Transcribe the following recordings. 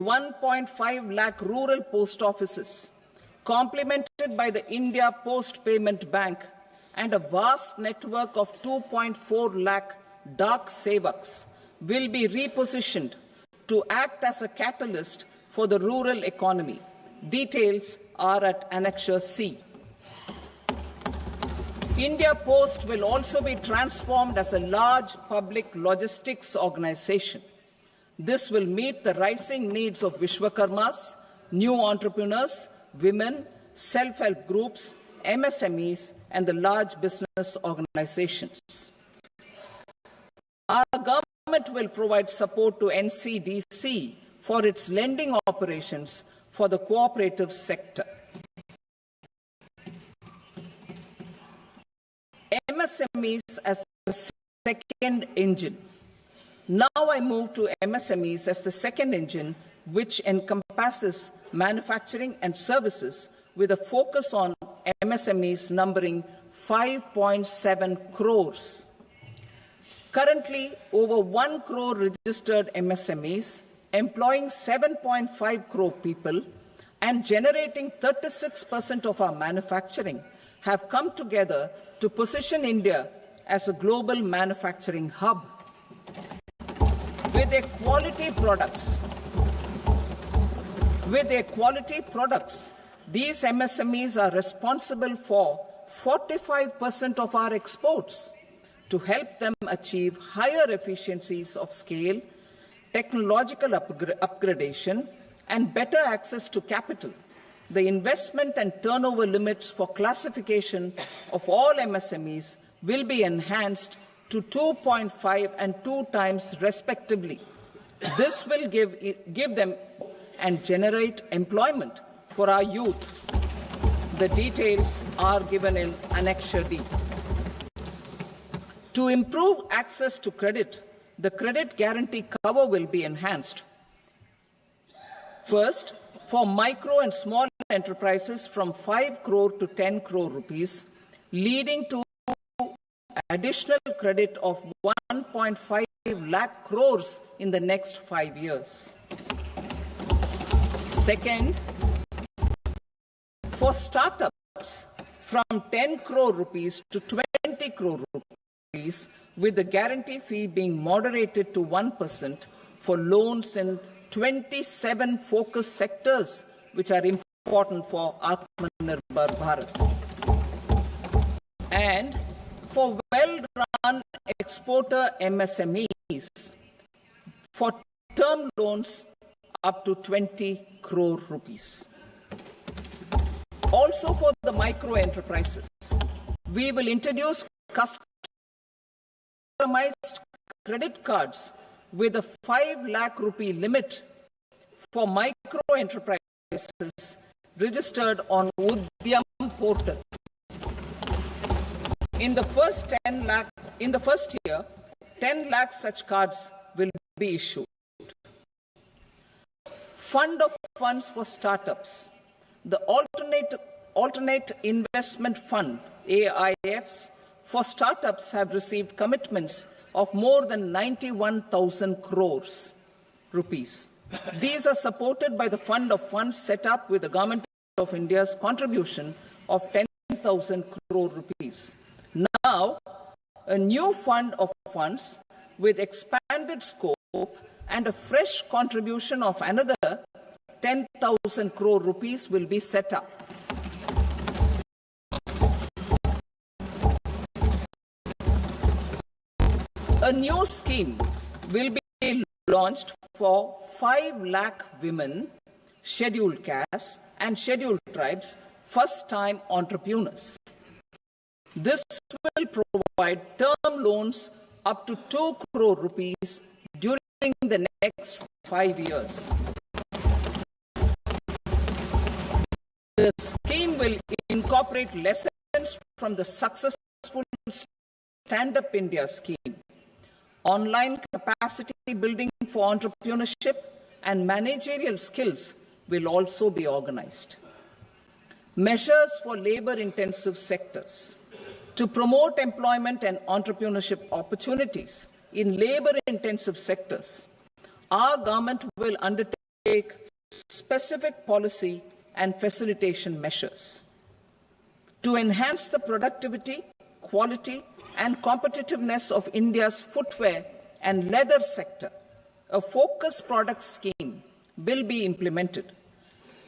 1.5 lakh rural post offices, complemented by the India Post Payment Bank and a vast network of 2.4 lakh Dak Sevaks, will be repositioned to act as a catalyst for the rural economy. Details are at Annexure C. India Post will also be transformed as a large public logistics organization. This will meet the rising needs of Vishwakarmas, new entrepreneurs, women, self-help groups, MSMEs, and the large business organizations. Our government will provide support to NCDC for its lending operations for the cooperative sector. MSMEs as the second engine. Now I move to MSMEs as the second engine, which encompasses manufacturing and services with a focus on MSMEs numbering 5.7 crores. Currently, over 1 crore registered MSMEs, employing 7.5 crore people and generating 36% of our manufacturing, have come together to position India as a global manufacturing hub. With their quality products, these MSMEs are responsible for 45% of our exports. To help them achieve higher efficiencies of scale, technological upgradation, and better access to capital, the investment and turnover limits for classification of all MSMEs will be enhanced to 2.5 and 2 times respectively. This will give them and generate employment for our youth. The details are given in Annexure D. To improve access to credit, the credit guarantee cover will be enhanced. First, for micro and small enterprises from 5 crore to 10 crore rupees, leading to additional credit of 1.5 lakh crores in the next 5 years. Second, for startups from 10 crore rupees to 20 crore rupees, with the guarantee fee being moderated to 1% for loans in 27 focus sectors which are important for Atmanirbhar Bharat. And for well-run exporter MSMEs, for term loans up to 20 crore rupees. Also for the micro enterprises, we will introduce customized credit cards with a 5 lakh rupee limit for micro enterprises registered on Udyam portal. In the first year, 10 lakh such cards will be issued. Fund of funds for startups. The alternate investment fund, AIFs, for startups have received commitments of more than 91,000 crores rupees. These are supported by the fund of funds set up with the Government of India's contribution of 10,000 crore rupees. Now, a new fund of funds with expanded scope and a fresh contribution of another 10,000 crore rupees will be set up. A new scheme will be launched for 5 lakh women, scheduled castes and scheduled tribes, first-time entrepreneurs. This will provide term loans up to 2 crore rupees during the next 5 years. The scheme will incorporate lessons from the successful Stand Up India scheme. Online capacity building for entrepreneurship and managerial skills will also be organized. Measures for labor-intensive sectors. To promote employment and entrepreneurship opportunities in labor-intensive sectors, our government will undertake undertake specific policy and facilitation measures. To enhance the productivity, quality and competitiveness of India's footwear and leather sector, a focused product scheme will be implemented.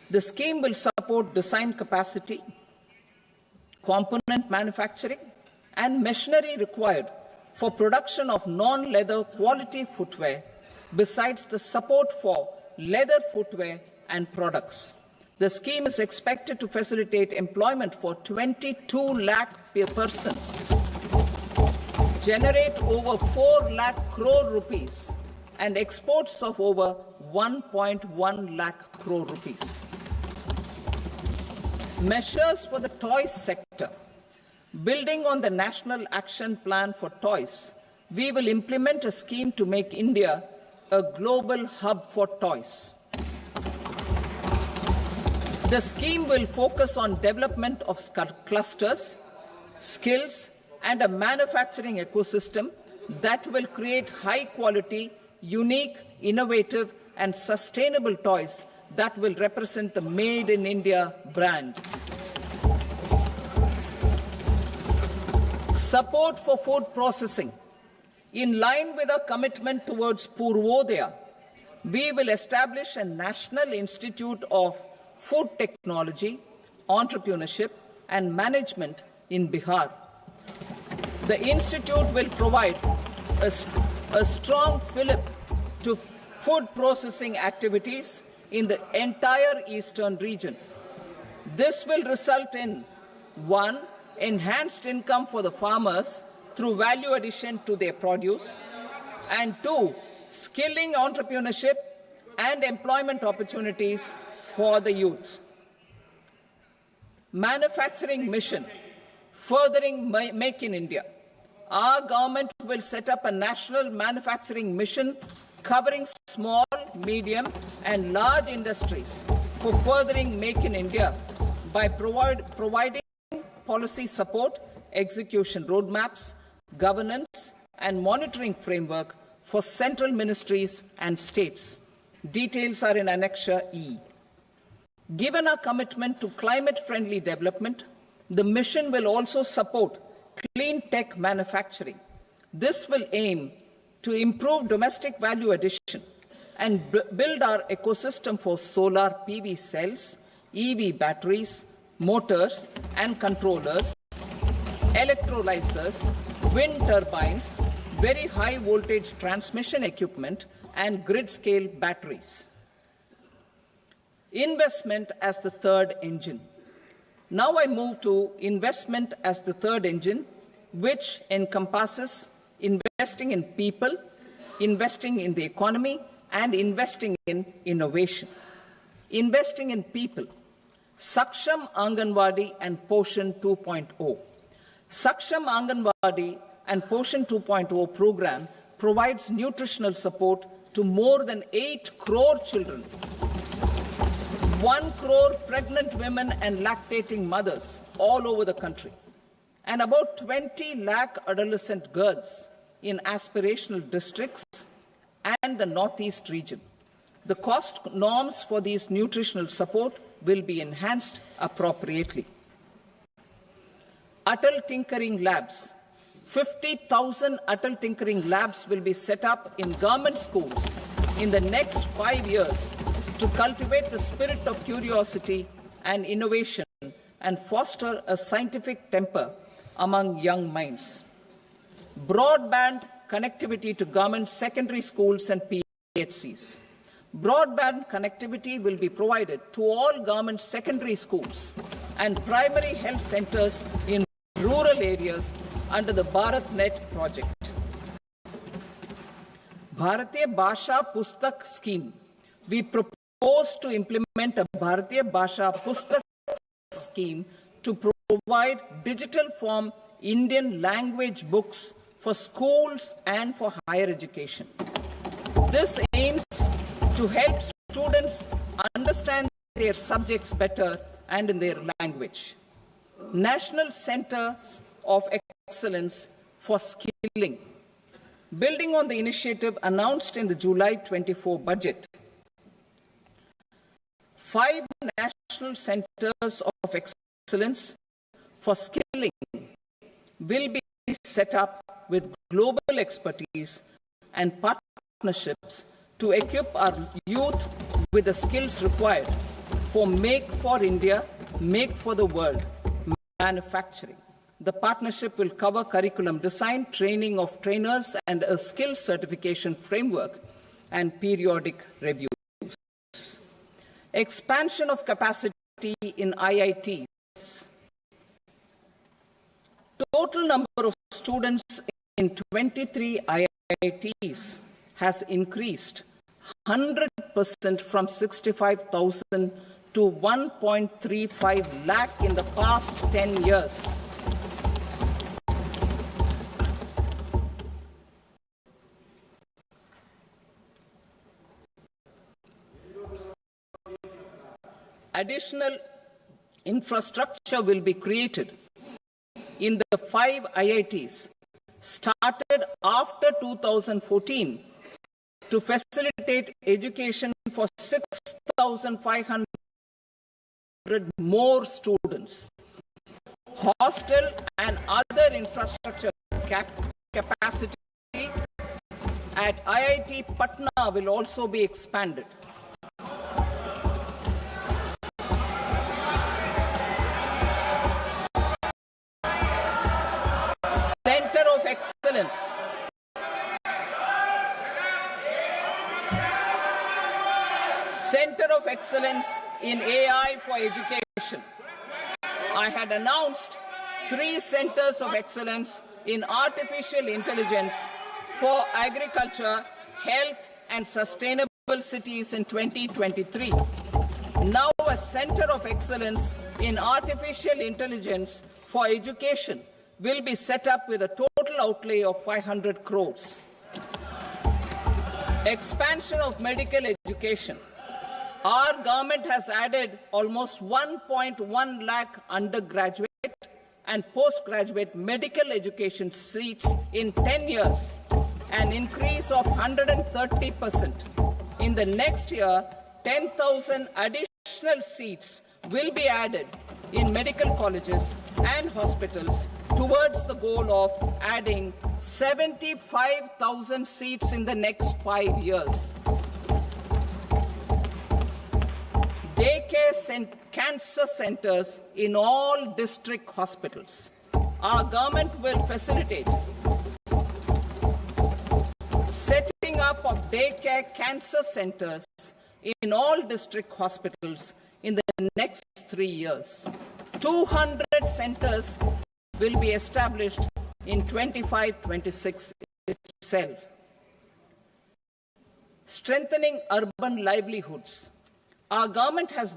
The scheme will support design capacity, component manufacturing and machinery required for production of non-leather quality footwear, besides the support for leather footwear and products. The scheme is expected to facilitate employment for 22 lakh persons, generate over 4 lakh crore rupees, and exports of over 1.1 lakh crore rupees. Measures for the toys sector. Building on the National Action Plan for Toys, we will implement a scheme to make India a global hub for toys. The scheme will focus on development of clusters, skills, and a manufacturing ecosystem that will create high-quality, unique, innovative, and sustainable toys that will represent the Made in India brand. Support for food processing. In line with our commitment towards Purvodaya, we will establish a National Institute of Food Technology, Entrepreneurship and Management in Bihar. The institute will provide a strong fillip to food processing activities in the entire eastern region. This will result in 1. Enhanced income for the farmers through value addition to their produce, and 2. Skilling entrepreneurship and employment opportunities for the youth. Manufacturing mission, furthering Make in India. Our government will set up a national manufacturing mission covering small, medium and large industries for furthering Make in India by providing policy support, execution roadmaps, governance and monitoring framework for central ministries and states. Details are in Annexure E. Given our commitment to climate-friendly development, the mission will also support clean tech manufacturing. This will aim to improve domestic value addition and build our ecosystem for solar PV cells, EV batteries, motors and controllers, electrolyzers, wind turbines, very high voltage transmission equipment and grid-scale batteries. Investment as the third engine. Now I move to investment as the third engine, which encompasses investing in people, investing in the economy, and investing in innovation. Investing in people. Saksham Anganwadi and Poshan 2.0. Saksham Anganwadi and Poshan 2.0 program provides nutritional support to more than 8 crore children, 1 crore pregnant women and lactating mothers all over the country, and about 20 lakh adolescent girls in aspirational districts and the Northeast region. The cost norms for these nutritional support will be enhanced appropriately. Atal Tinkering Labs. 50,000 Atal Tinkering Labs will be set up in government schools in the next 5 years to cultivate the spirit of curiosity and innovation and foster a scientific temper among young minds. Broadband connectivity to government secondary schools and PHCs. Broadband connectivity will be provided to all government secondary schools and primary health centers in rural areas under the BharatNet project. Bharatiya Bhasha Pustak Scheme. We propose to implement a Bharatiya Bhasha Pustak scheme to provide digital form Indian language books for schools and for higher education. This aims to help students understand their subjects better and in their language. National Centers of Excellence for Skilling. Building on the initiative announced in the July 24 budget, 5 national centers of excellence for skilling will be set up with global expertise and partnerships to equip our youth with the skills required for Make for India, Make for the World manufacturing. The partnership will cover curriculum design, training of trainers, and a skills certification framework and periodic reviews. Expansion of capacity in IITs. Total number of students in 23 IITs has increased 100% from 65,000 to 1.35 lakh in the past 10 years. Additional infrastructure will be created in the 5 IITs started after 2014 to facilitate education for 6,500 more students. Hostel and other infrastructure capacity at IIT Patna will also be expanded. Center of Excellence. Center of Excellence in AI for Education. I had announced 3 centers of excellence in artificial intelligence for agriculture, health, and sustainable cities in 2023. Now a center of excellence in artificial intelligence for education will be set up with a total outlay of 500 crores. Expansion of medical education. Our government has added almost 1.1 lakh undergraduate and postgraduate medical education seats in 10 years, an increase of 130%. In the next year, 10,000 additional seats will be added in medical colleges and hospitals towards the goal of adding 75,000 seats in the next 5 years. Daycare cancer centers in all district hospitals. Our government will facilitate setting up of daycare cancer centers in all district hospitals in the next 3 years. 200 centers will be established in 25-26 itself. Strengthening urban livelihoods. Our government has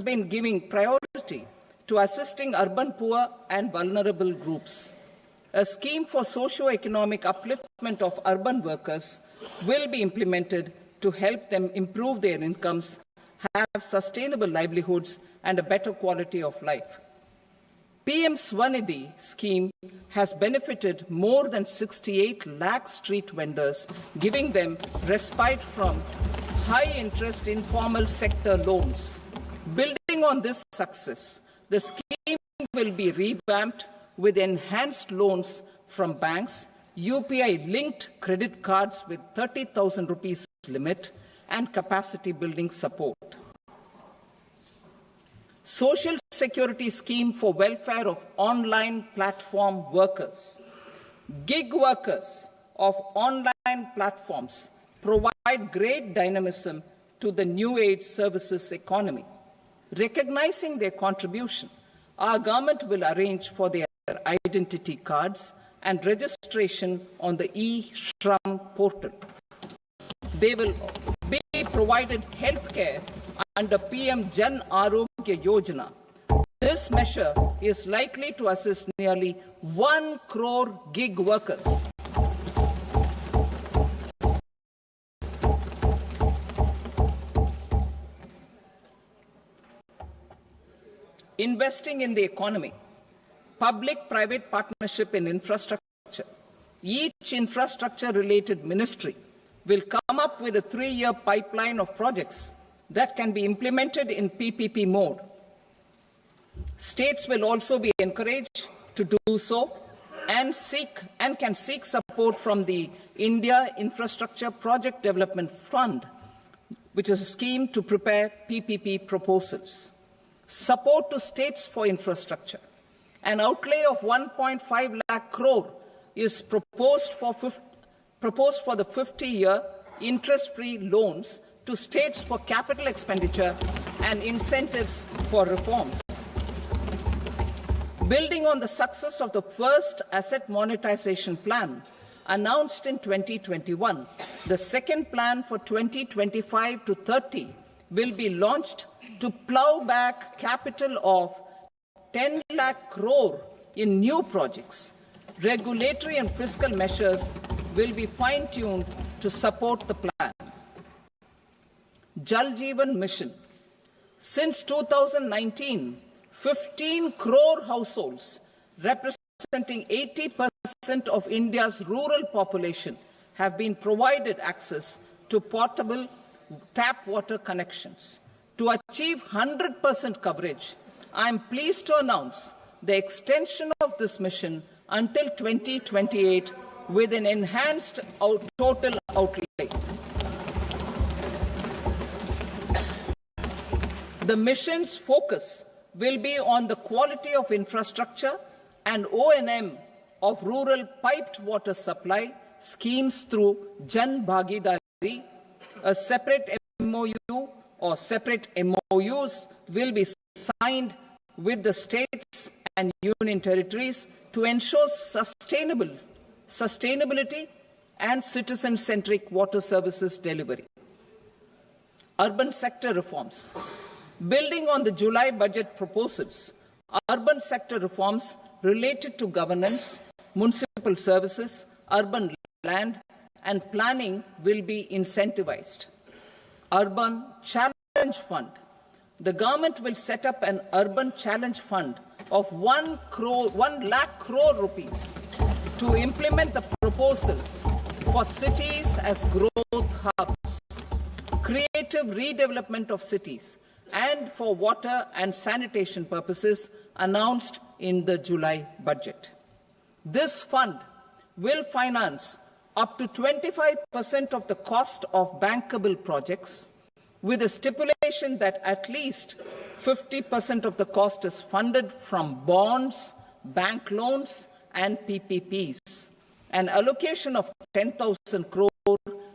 been giving priority to assisting urban poor and vulnerable groups. A scheme for socio-economic upliftment of urban workers will be implemented to help them improve their incomes, have sustainable livelihoods, and a better quality of life. PM Swanidhi scheme has benefited more than 68 lakh street vendors, giving them respite from high-interest informal sector loans. Building on this success, the scheme will be revamped with enhanced loans from banks, UPI-linked credit cards with 30,000 rupees limit, and capacity-building support. Social Security Scheme for welfare of online platform workers. Gig workers of online platforms provide great dynamism to the new age services economy. Recognizing their contribution, our government will arrange for their identity cards and registration on the e-Shram portal. They will be provided health care under PM Jan Arogya Yojana. This measure is likely to assist nearly 1 crore gig workers. Investing in the economy, public-private partnership in infrastructure. Each infrastructure-related ministry will come up with a 3-year pipeline of projects that can be implemented in PPP mode. States will also be encouraged to do so and can seek support from the India Infrastructure Project Development Fund, which is a scheme to prepare PPP proposals. Support to states for infrastructure. An outlay of 1.5 lakh crore is proposed for the 50-year interest-free loans to states for capital expenditure and incentives for reforms. Building on the success of the first asset monetization plan announced in 2021, the second plan for 2025 to 30 will be launched to plough back capital of 10 lakh crore in new projects. Regulatory and fiscal measures will be fine-tuned to support the plan. Jal Jeevan Mission. Since 2019, 15 crore households, representing 80% of India's rural population, have been provided access to portable tap water connections. To achieve 100% coverage, I am pleased to announce the extension of this mission until 2028 with an enhanced total outlay. The mission's focus will be on the quality of infrastructure and O&M of rural piped water supply schemes through Jan Bhagidari. A separate MOU or separate MOUs will be signed with the states and union territories to ensure sustainability and citizen-centric water services delivery. Urban sector reforms. Building on the July budget proposals, urban sector reforms related to governance, municipal services, urban land and planning will be incentivized. Urban Challenge Fund. The government will set up an Urban Challenge Fund of 1 lakh crore rupees to implement the proposals for cities as growth hubs, creative redevelopment of cities, and for water and sanitation purposes announced in the July budget. This fund will finance up to 25% of the cost of bankable projects, with a stipulation that at least 50% of the cost is funded from bonds, bank loans, and PPPs. An allocation of 10,000 crore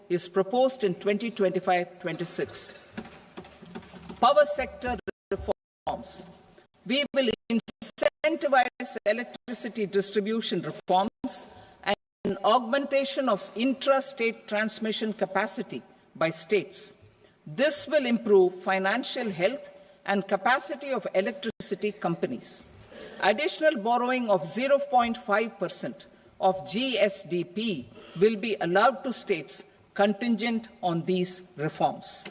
is proposed in 2025-26. Power sector reforms. We will incentivize electricity distribution reforms and augmentation of intra-state transmission capacity by states. This will improve financial health and capacity of electricity companies. Additional borrowing of 0.5% of GSDP will be allowed to states contingent on these reforms.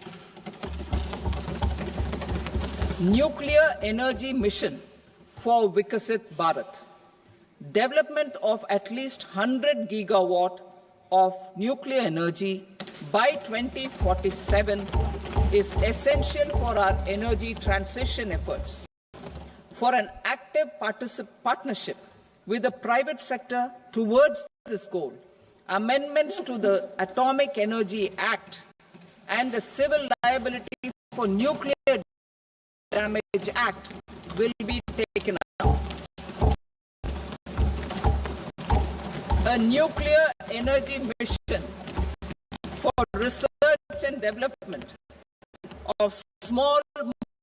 Nuclear energy mission for Vikasit Bharat. Development of at least 100 gigawatt of nuclear energy by 2047 is essential for our energy transition efforts. For an active partnership with the private sector towards this goal, amendments to the Atomic Energy Act and the Civil Liability for Nuclear Damage Act will be taken up. A nuclear energy mission for research and development of small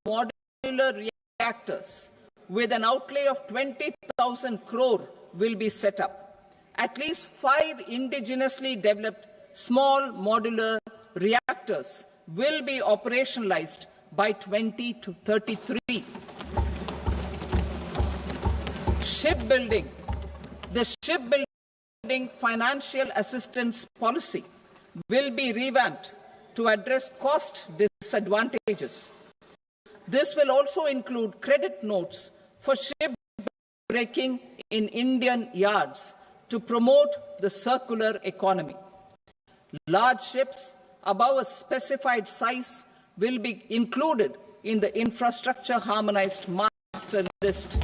modular reactors with an outlay of 20,000 crore will be set up. At least 5 indigenously developed small modular reactors will be operationalized by 2033. Shipbuilding. The shipbuilding financial assistance policy will be revamped to address cost disadvantages. This will also include credit notes for shipbreaking in Indian yards to promote the circular economy. Large ships above a specified size will be included in the infrastructure harmonized master list.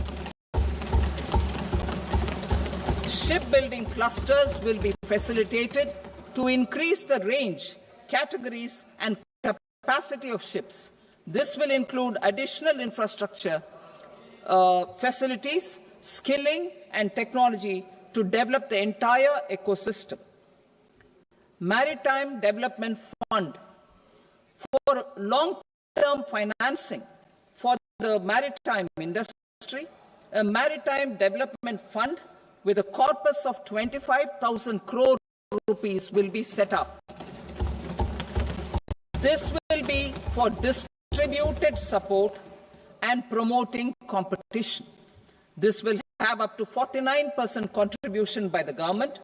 Shipbuilding clusters will be facilitated to increase the range, categories and capacity of ships. This will include additional infrastructure, facilities, skilling and technology to develop the entire ecosystem. Maritime Development Fund for long-term financing for the maritime industry, a Maritime Development Fund with a corpus of 25,000 crore rupees will be set up. This will be for distributed support and promoting competition. This will have up to 49% contribution by the government,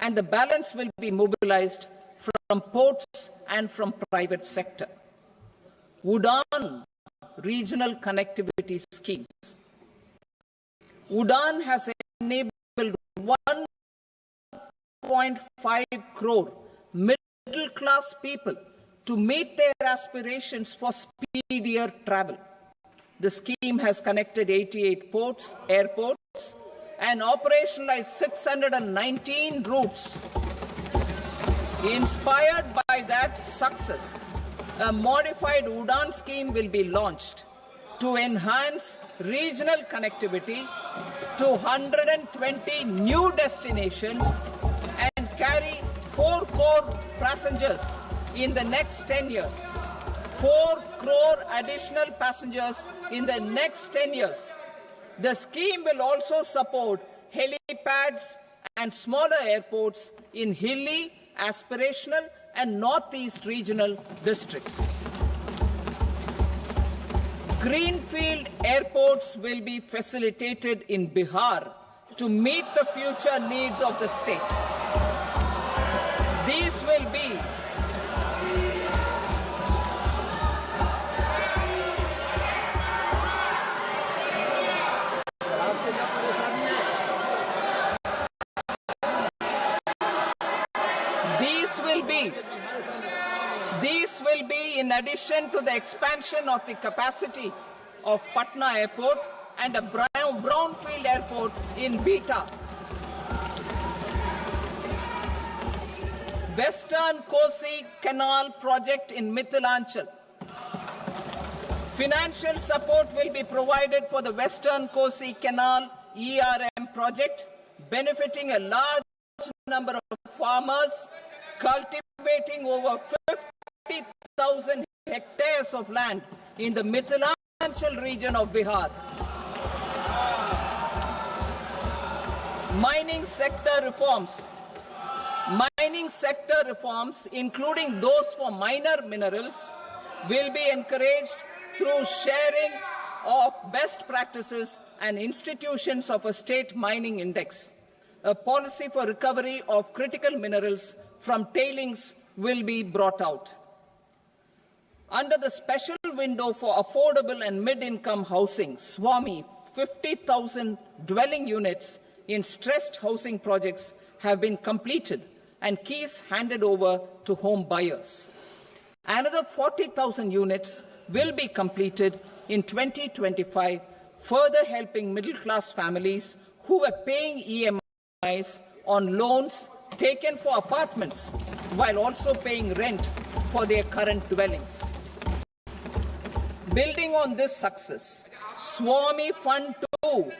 and the balance will be mobilized from ports and from private sector. UDAN regional connectivity schemes. UDAN has enabled 1.5 crore middle-class people to meet their aspirations for speedier travel. The scheme has connected 88 airports, and operationalized 619 routes. Inspired by that success, a modified UDAN scheme will be launched to enhance regional connectivity to 120 new destinations and carry 4 crore passengers in the next 10 years. 4 crore additional passengers in the next 10 years. The scheme will also support helipads and smaller airports in hilly, aspirational and northeast regional districts. Greenfield airports will be facilitated in Bihar to meet the future needs of the state. These will be in addition to the expansion of the capacity of Patna Airport and a brownfield airport in Beta. Western Kosi Canal project in Mithilanchal. Financial support will be provided for the Western Kosi Canal ERM project, benefiting a large number of farmers cultivating over 50,000 hectares of land in the Mithilanchal region of Bihar. Mining sector reforms. Mining sector reforms, including those for minor minerals, will be encouraged through sharing of best practices and institutions of a state mining index. A policy for recovery of critical minerals from tailings will be brought out. Under the special window for affordable and mid-income housing, SWAMI, 50,000 dwelling units in stressed housing projects have been completed and keys handed over to home buyers. Another 40,000 units will be completed in 2025, further helping middle-class families who were paying EMIs on loans taken for apartments while also paying rent for their current dwellings. Building on this success, SWAMI Fund 2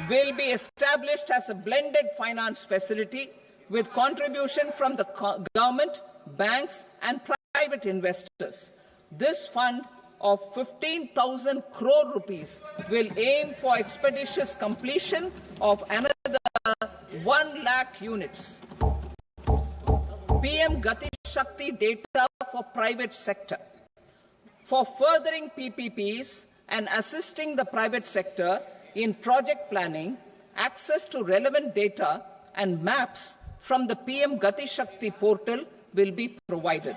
will be established as a blended finance facility with contribution from the government, banks and private investors. This fund of 15,000 crore rupees will aim for expeditious completion of another 1 lakh units. PM Gati Shakti data for private sector. For furthering PPPs and assisting the private sector in project planning, access to relevant data and maps from the PM Gati Shakti portal will be provided.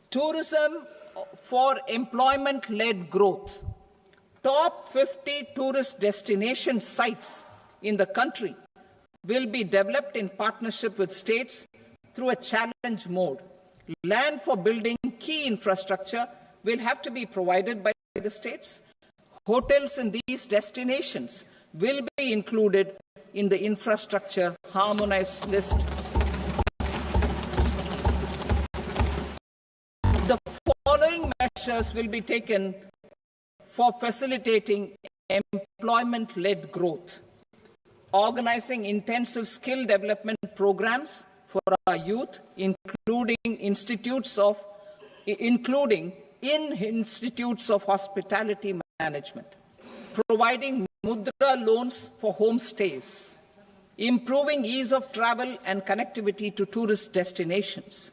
Tourism for employment-led growth. Top 50 tourist destination sites in the country will be developed in partnership with states through a challenge mode. Land for building key infrastructure will have to be provided by the states. Hotels in these destinations will be included in the infrastructure harmonized list. The following measures will be taken for facilitating employment-led growth: organizing intensive skill development programs for our youth, including in institutes of hospitality management, providing mudra loans for homestays, improving ease of travel and connectivity to tourist destinations,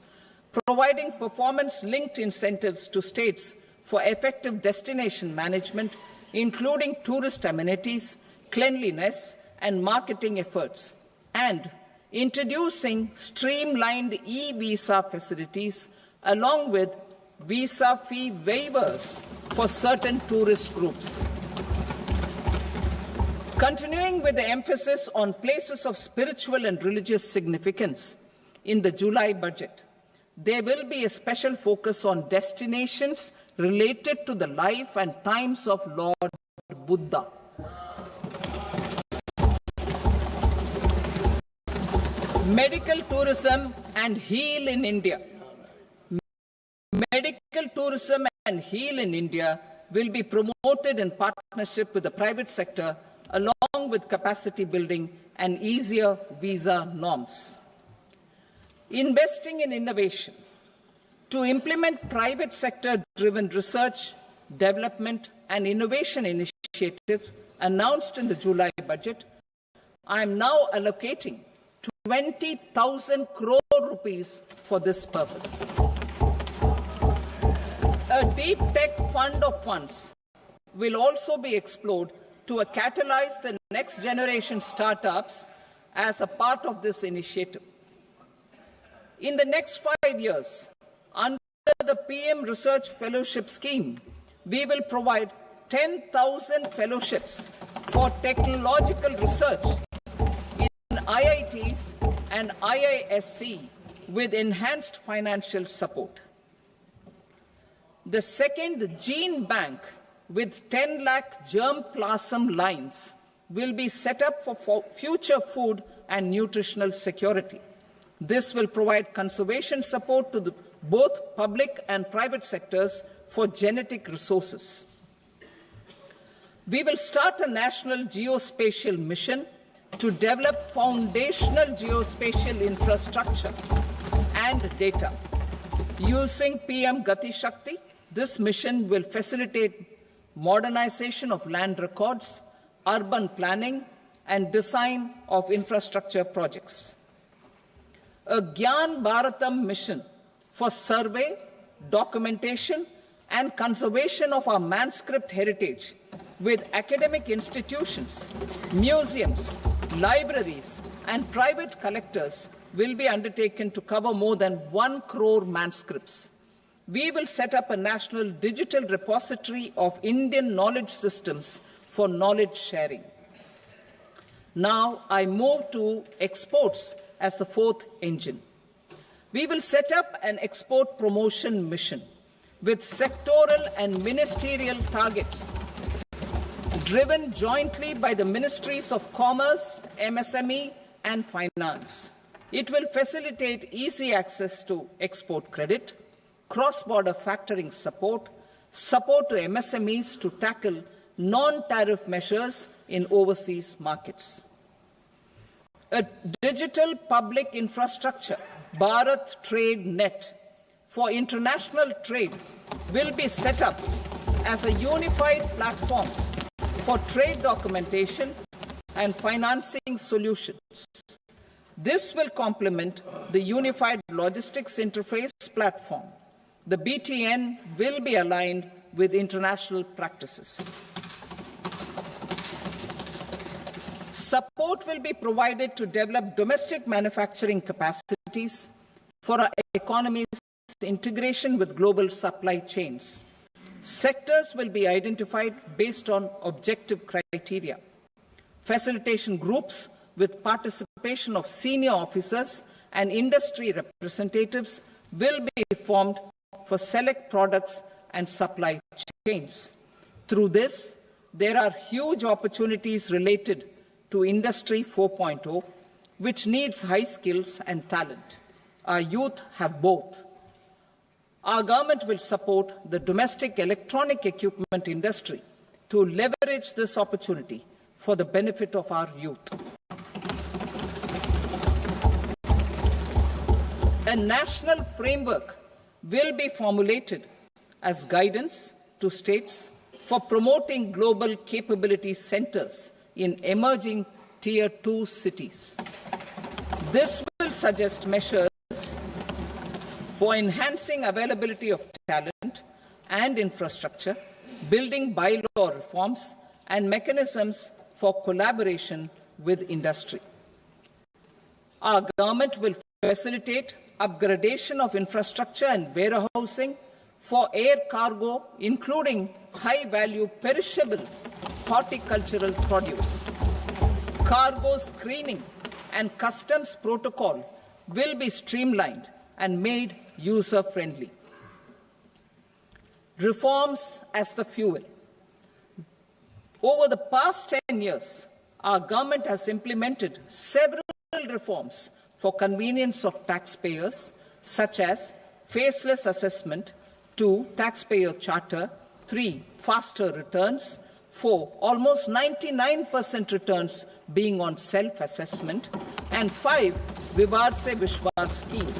providing performance-linked incentives to states for effective destination management, including tourist amenities, cleanliness, and marketing efforts, and introducing streamlined e-visa facilities along with visa fee waivers for certain tourist groups. Continuing with the emphasis on places of spiritual and religious significance, in the July budget, there will be a special focus on destinations related to the life and times of Lord Buddha. Medical tourism and heal in India. Medical tourism and heal in India will be promoted in partnership with the private sector, along with capacity building and easier visa norms. Investing in innovation. To implement private sector-driven research, development and innovation initiatives announced in the July budget, I am now allocating 20,000 crore rupees for this purpose. A deep tech fund of funds will also be explored to catalyze the next generation startups as a part of this initiative. In the next 5 years, under the PM Research Fellowship Scheme, we will provide 10,000 fellowships for technological research in IITs and IISc with enhanced financial support. The second gene bank with 10 lakh germplasm lines will be set up for future food and nutritional security. This will provide conservation support to both public and private sectors for genetic resources. We will start a national geospatial mission to develop foundational geospatial infrastructure and data. Using PM Gati Shakti, this mission will facilitate modernization of land records, urban planning, and design of infrastructure projects. A Gyan Bharatam mission for survey, documentation, and conservation of our manuscript heritage with academic institutions, museums, libraries, and private collectors will be undertaken to cover more than 1 crore manuscripts. We will set up a national digital repository of Indian knowledge systems for knowledge sharing. Now I move to exports as the fourth engine. We will set up an export promotion mission with sectoral and ministerial targets driven jointly by the Ministries of Commerce, MSME, and Finance. It will facilitate easy access to export credit, cross-border factoring support, support to MSMEs to tackle non-tariff measures in overseas markets. A digital public infrastructure, Bharat Trade Net, for international trade will be set up as a unified platform for trade documentation and financing solutions. This will complement the Unified Logistics Interface platform. The BTN will be aligned with international practices. Support will be provided to develop domestic manufacturing capacities for our economy's integration with global supply chains. Sectors will be identified based on objective criteria. Facilitation groups with participation of senior officers and industry representatives will be formed for select products and supply chains. Through this, there are huge opportunities related to Industry 4.0, which needs high skills and talent. Our youth have both. Our government will support the domestic electronic equipment industry to leverage this opportunity for the benefit of our youth. A national framework will be formulated as guidance to states for promoting global capability centers in emerging Tier 2 cities. This will suggest measures for enhancing availability of talent and infrastructure, building bylaw reforms, and mechanisms for collaboration with industry. Our government will facilitate upgradation of infrastructure and warehousing for air cargo, including high-value perishable horticultural produce. Cargo screening and customs protocol will be streamlined and made user-friendly. Reforms as the fuel. Over the past 10 years, our government has implemented several reforms for convenience of taxpayers, such as faceless assessment, 2, taxpayer charter, 3, faster returns, 4, almost 99% returns being on self-assessment, and 5, Vivad Se Vishwas scheme.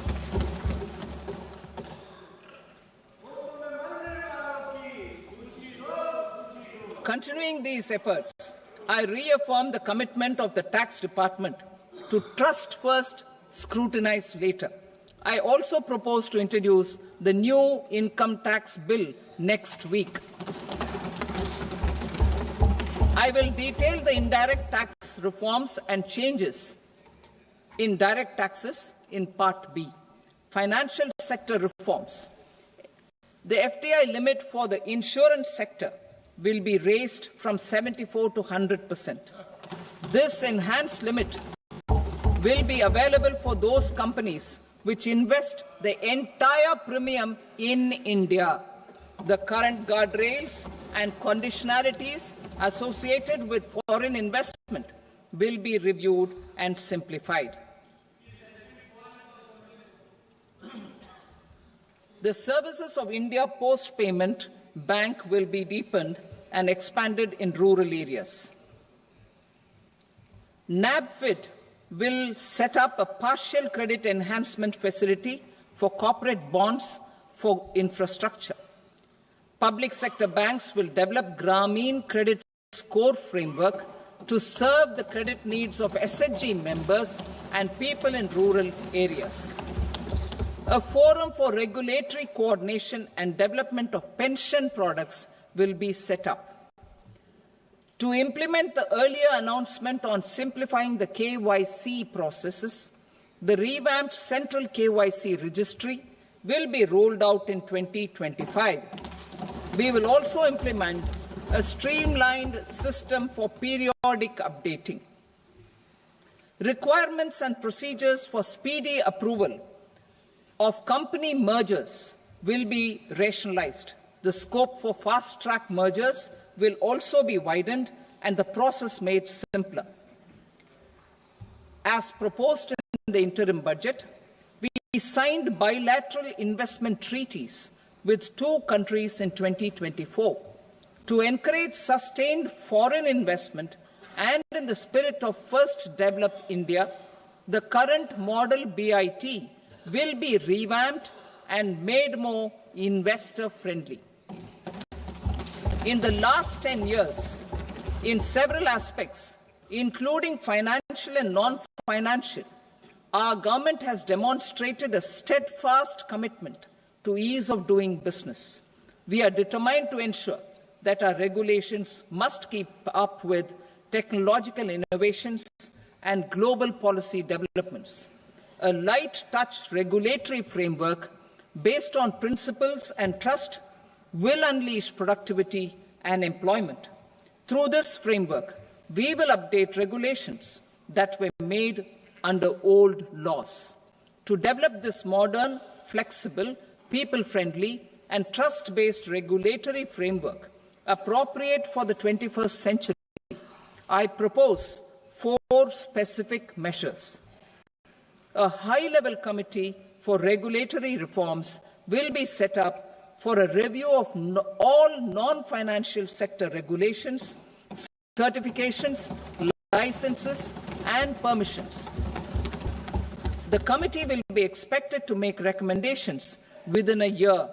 Continuing these efforts, I reaffirm the commitment of the Tax Department to trust first, scrutinize later. I also propose to introduce the new income tax bill next week. I will detail the indirect tax reforms and changes in direct taxes in Part B. Financial sector reforms. The FDI limit for the insurance sector will be raised from 74 to 100%. This enhanced limit will be available for those companies which invest the entire premium in India. The current guardrails and conditionalities associated with foreign investment will be reviewed and simplified. The services of India Post Payment Bank will be deepened and expanded in rural areas. NABFID will set up a partial credit enhancement facility for corporate bonds for infrastructure. Public sector banks will develop Grameen Credit Score Framework to serve the credit needs of SHG members and people in rural areas. A forum for regulatory coordination and development of pension products will be set up. To implement the earlier announcement on simplifying the KYC processes, the revamped Central KYC Registry will be rolled out in 2025. We will also implement a streamlined system for periodic updating. Requirements and procedures for speedy approval of company mergers will be rationalized. The scope for fast-track mergers will also be widened and the process made simpler. As proposed in the interim budget, we signed bilateral investment treaties with 2 countries in 2024 to encourage sustained foreign investment, and in the spirit of First Develop India, the current model BIT will be revamped and made more investor-friendly. In the last 10 years, in several aspects, including financial and non-financial, our government has demonstrated a steadfast commitment to ease of doing business. We are determined to ensure that our regulations must keep up with technological innovations and global policy developments. A light-touch regulatory framework based on principles and trust will unleash productivity and employment. Through this framework, we will update regulations that were made under old laws. To develop this modern, flexible, people-friendly and trust-based regulatory framework appropriate for the 21st century, I propose 4 specific measures. A high-level committee for regulatory reforms will be set up for a review of all non-financial sector regulations, certifications, licenses and permissions. The committee will be expected to make recommendations within a year.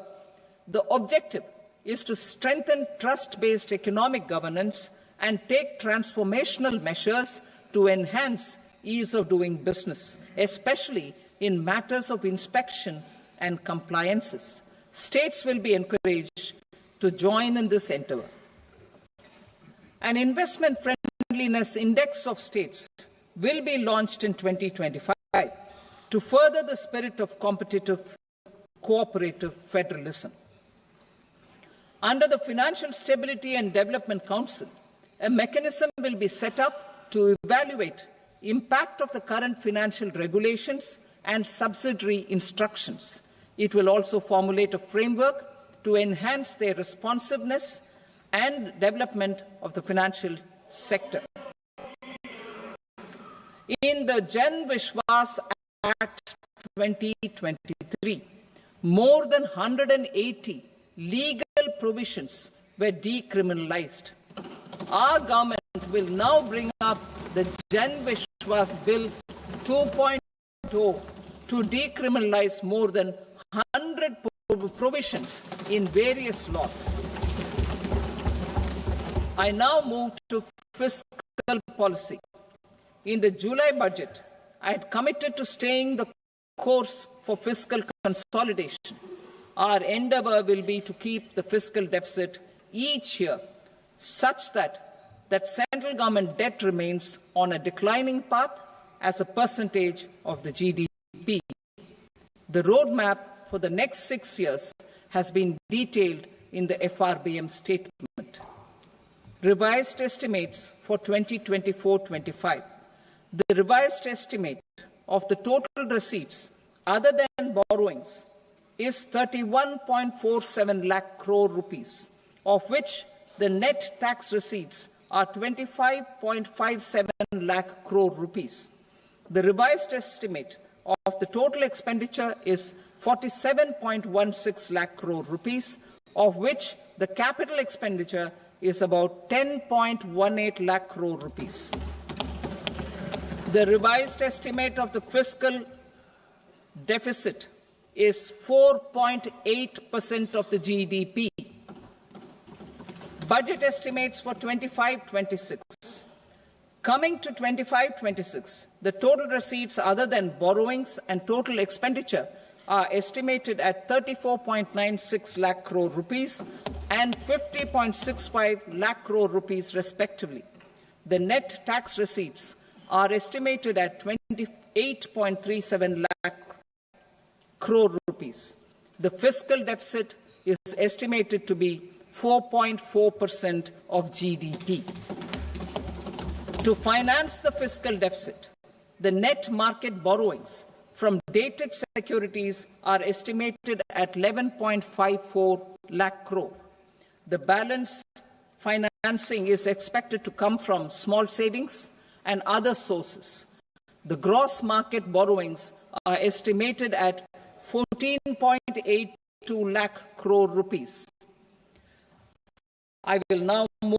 The objective is to strengthen trust-based economic governance and take transformational measures to enhance ease of doing business, especially in matters of inspection and compliances. States will be encouraged to join in this endeavour. An investment friendliness index of states will be launched in 2025 to further the spirit of competitive, cooperative federalism. Under the Financial Stability and Development Council, a mechanism will be set up to evaluate impact of the current financial regulations and subsidiary instructions. It will also formulate a framework to enhance their responsiveness and development of the financial sector. In the Jan Vishwas Act 2023, more than 180 legal provisions were decriminalized. Our government will now bring up the Jan Vishwas Bill 2.0 to decriminalize more than 100 provisions in various laws. I now move to fiscal policy. In the July budget, I had committed to staying the course for fiscal consolidation. Our endeavour will be to keep the fiscal deficit each year such that central government debt remains on a declining path as a percentage of the GDP. The roadmap for the next 6 years has been detailed in the FRBM statement. Revised estimates for 2024-25. The revised estimate of the total receipts other than borrowings is 31.47 lakh crore rupees, of which the net tax receipts are 25.57 lakh crore rupees. The revised estimate of the total expenditure is 47.16 lakh crore rupees, of which the capital expenditure is about 10.18 lakh crore rupees. The revised estimate of the fiscal deficit is 4.8% of the GDP. Budget estimates for 25-26. Coming to 25-26, the total receipts other than borrowings and total expenditure are estimated at 34.96 lakh crore rupees and 50.65 lakh crore rupees respectively. The net tax receipts are estimated at 28.37 lakh crore rupees. The fiscal deficit is estimated to be 4.4% of GDP. To finance the fiscal deficit, the net market borrowings from dated securities are estimated at 11.54 lakh crore. The balance financing is expected to come from small savings and other sources. The gross market borrowings are estimated at 14.82 lakh crore rupees. I will now move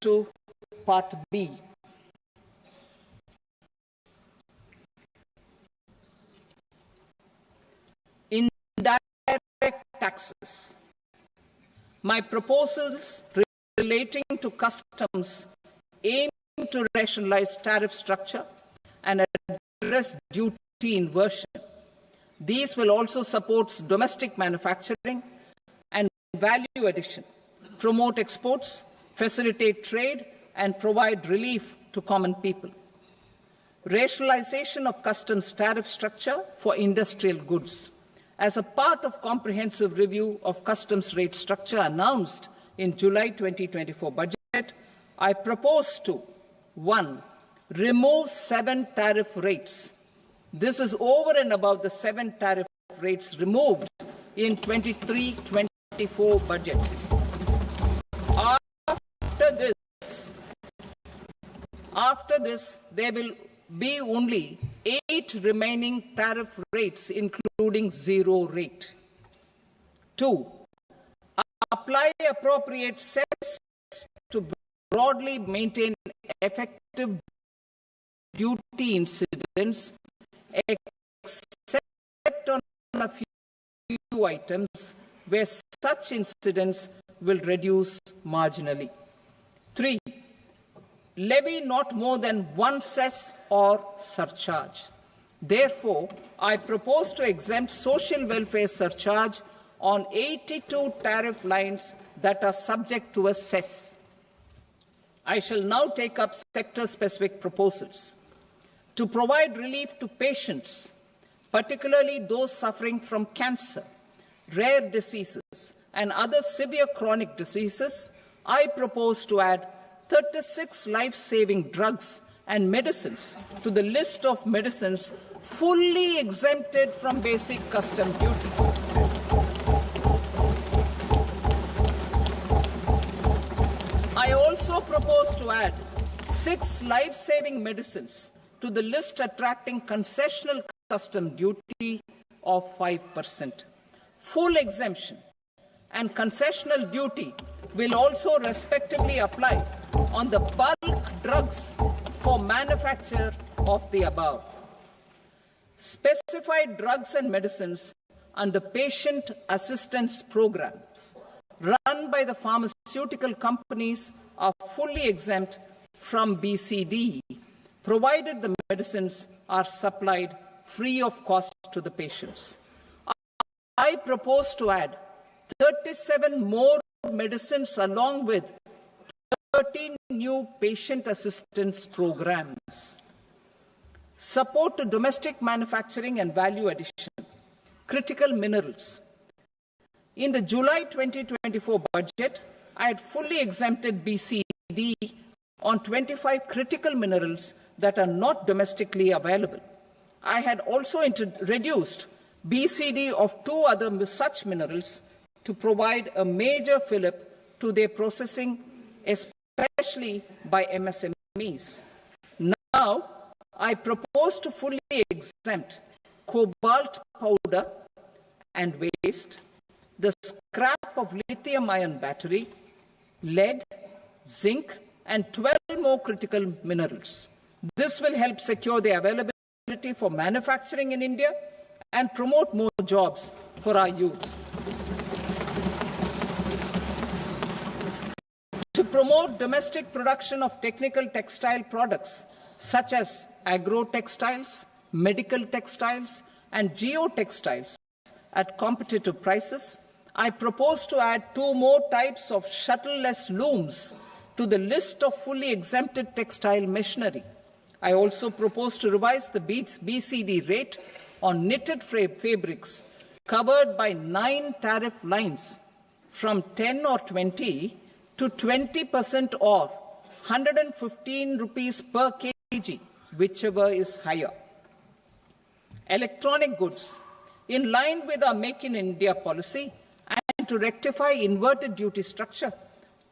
to Part B. Indirect taxes. My proposals relating to customs aim to rationalize tariff structure and address duty inversion. These will also support domestic manufacturing and value addition, promote exports, facilitate trade, and provide relief to common people. Rationalization of customs tariff structure for industrial goods. As a part of comprehensive review of customs rate structure announced in July 2024 budget, I propose to 1. Remove 7 tariff rates. This is over and above the 7 tariff tariff rates removed in 23-24 budget. After this, there will be only 8 remaining tariff rates, including zero rate. 2. Apply appropriate cess to broadly maintain effective duty incidence, except on a few items where such incidence will reduce marginally. 3. Levy not more than one cess or surcharge. Therefore, I propose to exempt social welfare surcharge on 82 tariff lines that are subject to a cess. I shall now take up sector-specific proposals. To provide relief to patients, particularly those suffering from cancer, rare diseases, and other severe chronic diseases, I propose to add 36 life-saving drugs and medicines to the list of medicines fully exempted from basic custom duty. I also propose to add 6 life-saving medicines to the list attracting concessional custom duty of 5%. Full exemption and concessional duty will also respectively apply on the bulk drugs for manufacture of the above. Specified drugs and medicines under patient assistance programs run by the pharmaceutical companies are fully exempt from BCD, provided the medicines are supplied free of cost to the patients. I propose to add 37 more medicines along with 13 new patient assistance programs. Support to domestic manufacturing and value addition. Critical minerals. In the July 2024 budget, I had fully exempted BCD on 25 critical minerals that are not domestically available. I had also reduced BCD of 2 other such minerals to provide a major fillip to their processing, especially by MSMEs. Now, I propose to fully exempt cobalt powder and waste, the scrap of lithium-ion battery, lead, zinc, and 12 more critical minerals. This will help secure the availability for manufacturing in India and promote more jobs for our youth. To promote domestic production of technical textile products such as agro-textiles, medical textiles, and geotextiles at competitive prices, I propose to add 2 more types of shuttle-less looms to the list of fully exempted textile machinery. I also propose to revise the BCD rate on knitted fabrics covered by 9 tariff lines from 10 or 20 to 20% or 115 rupees per kg, whichever is higher. Electronic goods. In line with our Make in India policy and to rectify inverted duty structure,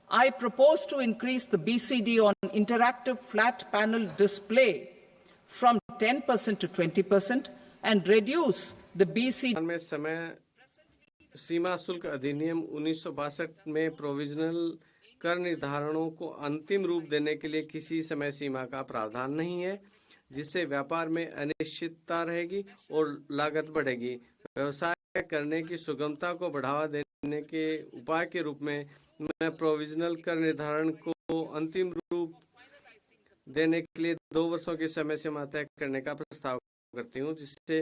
I propose to increase the BCD on interactive flat panel display from 10% to 20% and reduce the BCD. में समय सीमा शुल्क अधिनियम 1962 में provisional कर निर्धारणों को अंतिम रूप देने के लिए किसी समय सीमा का प्रावधान नहीं है, जिससे व्यापार में अनिश्चितता रहेगी और लागत बढ़ेगी। व्यवसाय करने की सुगमता को बढ़ावा देने के उपाय के रूप में मैं प्रोविजनल कर निर्धारण को अंतिम रूप देने के लिए 2 वर्षों की समय सीमा तय करने का प्रस्ताव करती हूं, जिससे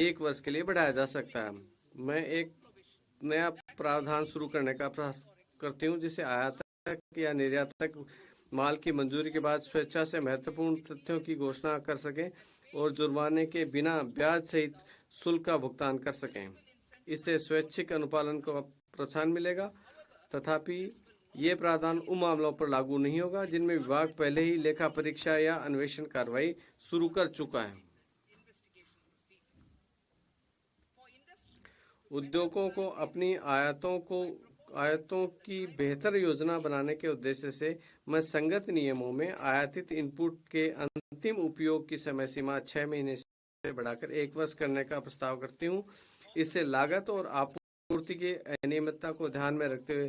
1 वर्ष के लिए बढ़ाया जा सकता है। मैं एक नया प्रावधान शुरू करने का प्रयास करती हूं, जिसे आयातक या निर्यातक माल की मंजूरी के बाद स्वेच्छा से महत्वपूर्ण तथ्यों की घोषणा कर सकें और जुर्माने के बिना ब्याज सहित शुल्क का भुगतान कर सकें। इससे स्वैच्छिक अनुपालन को प्रोत्साहन मिलेगा। तथापि ये प्रावधान उन मामलों पर लागू नहीं होगा जिनमें विभाग पहले ही लेखा परीक्षा या अन्वेषण कार्रवाई शुरू कर चुका है। उद्योगों को अपनी आयातों की बेहतर योजना बनाने के उद्देश्य से मैं संगत नियमों में आयातित इनपुट के अंतिम उपयोग की समय सीमा 6 महीने से बढ़ाकर 1 वर्ष करने का प्रस्ताव करती हूँ। इससे लागत और आपूर्ति की अनियमितता को ध्यान में रखते हुए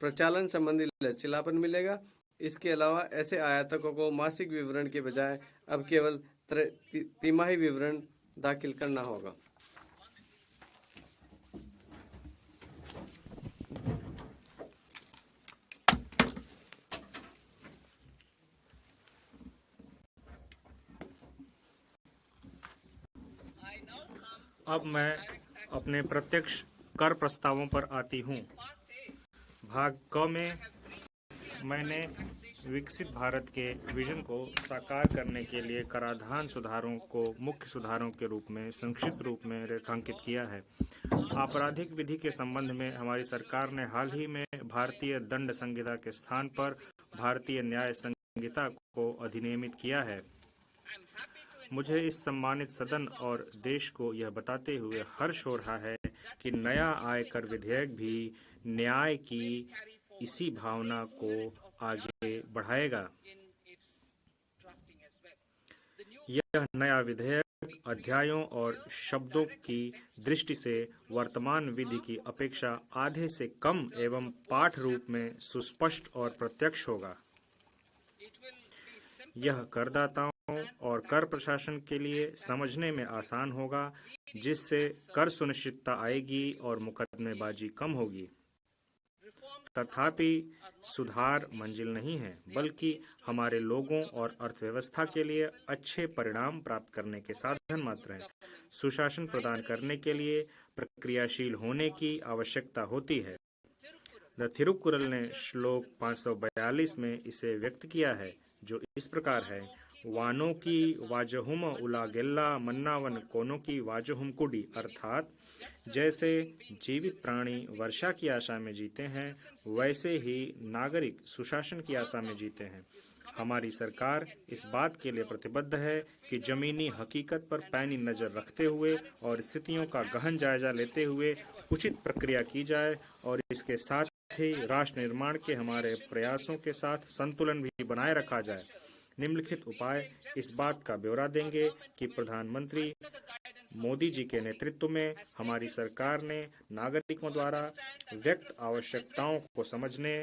प्रचालन संबंधी लचीलापन मिलेगा। इसके अलावा ऐसे आयातकों को मासिक विवरण के बजाय अब केवल तिमाही विवरण दाखिल करना होगा। अब मैं अपने प्रत्यक्ष कर प्रस्तावों पर आती हूँ। भाग क में मैंने विकसित भारत के विजन को साकार करने के लिए कराधान सुधारों को मुख्य सुधारों के रूप में संक्षिप्त रूप में रेखांकित किया है। आपराधिक विधि के संबंध में हमारी सरकार ने हाल ही में भारतीय दंड संहिता के स्थान पर भारतीय न्याय संहिता को अधिनियमित किया है। मुझे इस सम्मानित सदन और देश को यह बताते हुए हर्ष हो रहा है कि नया आयकर विधेयक भी न्याय की इसी भावना को आगे बढ़ाएगा। यह नया विधेयक अध्यायों और शब्दों की दृष्टि से वर्तमान विधि की अपेक्षा आधे से कम एवं पाठ रूप में सुस्पष्ट और प्रत्यक्ष होगा। यह करदाताओं और कर प्रशासन के लिए समझने में आसान होगा, जिससे कर सुनिश्चितता आएगी और मुकदमेबाजी कम होगी। तथापि सुधार मंजिल नहीं है, बल्कि हमारे लोगों और अर्थव्यवस्था के लिए अच्छे परिणाम प्राप्त करने के साधन मात्र हैं। सुशासन प्रदान करने के लिए प्रक्रियाशील होने की आवश्यकता होती है। द थिरुकुरल ने श्लोक 542 में इसे व्यक्त किया है, जो इस प्रकार है: वानों की वाजहुम उलागेल्ला मन्नावन कोनों की वाजहुम कुडी। अर्थात जैसे जीवित प्राणी वर्षा की आशा में जीते हैं, वैसे ही नागरिक सुशासन की आशा में जीते हैं। हमारी सरकार इस बात के लिए प्रतिबद्ध है कि जमीनी हकीकत पर पैनी नजर रखते हुए और स्थितियों का गहन जायजा लेते हुए उचित प्रक्रिया की जाए और इसके साथ ही राष्ट्र निर्माण के हमारे प्रयासों के साथ संतुलन भी बनाए रखा जाए। निम्नलिखित उपाय इस बात का ब्यौरा देंगे कि प्रधानमंत्री मोदी जी के नेतृत्व में हमारी सरकार ने नागरिकों द्वारा व्यक्त आवश्यकताओं को समझने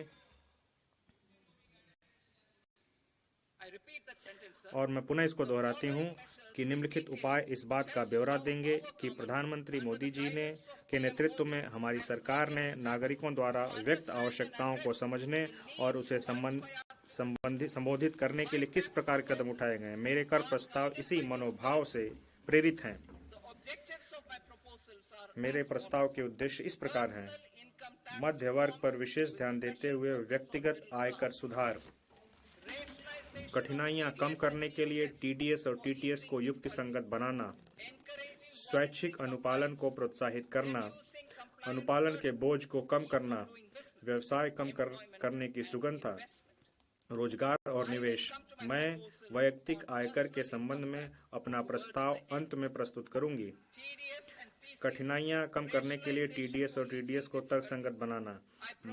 और मैं पुनः इसको दोहराती हूँ कि निम्नलिखित उपाय इस बात का ब्यौरा देंगे कि प्रधानमंत्री मोदी जी ने के नेतृत्व में हमारी सरकार ने नागरिकों द्वारा व्यक्त आवश्यकताओं को समझने और उसे संबोधित करने के लिए किस प्रकार के कदम उठाए गए। मेरे कर प्रस्ताव इसी मनोभाव से प्रेरित हैं। मेरे प्रस्ताव के उद्देश्य इस प्रकार हैं: मध्य वर्ग पर विशेष ध्यान देते हुए व्यक्तिगत आयकर सुधार, कठिनाइयां कम करने के लिए टीडीएस और टीटीएस को युक्तिसंगत बनाना, स्वैच्छिक अनुपालन को प्रोत्साहित करना, अनुपालन के बोझ को कम करना, व्यवसाय कम करने की सुगमता, रोजगार और निवेश। मैं वैयक्तिक आयकर के संबंध में अपना प्रस्ताव अंत में प्रस्तुत करूंगी। कठिनाइयां कम करने के लिए टीडीएस और टीडीएस को तर्कसंगत बनाना।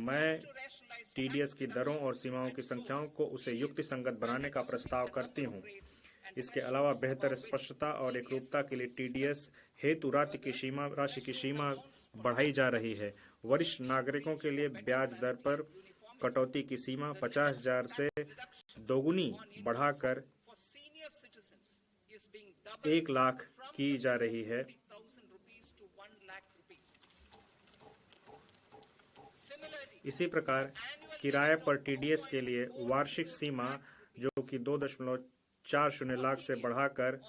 मैं टीडीएस की दरों और सीमाओं की संख्याओं को उसे युक्तिसंगत बनाने का प्रस्ताव करती हूँ। इसके अलावा बेहतर स्पष्टता और एकरूपता के लिए टीडीएस हेतु राशि की सीमा बढ़ाई जा रही है। वरिष्ठ नागरिकों के लिए ब्याज दर पर कटौती की सीमा 50,000 से दोगुनी बढ़ाकर 1 लाख की जा रही है। इसी प्रकार किराए पर टीडीएस के लिए वार्षिक सीमा जो कि 2.40 लाख से बढ़ाकर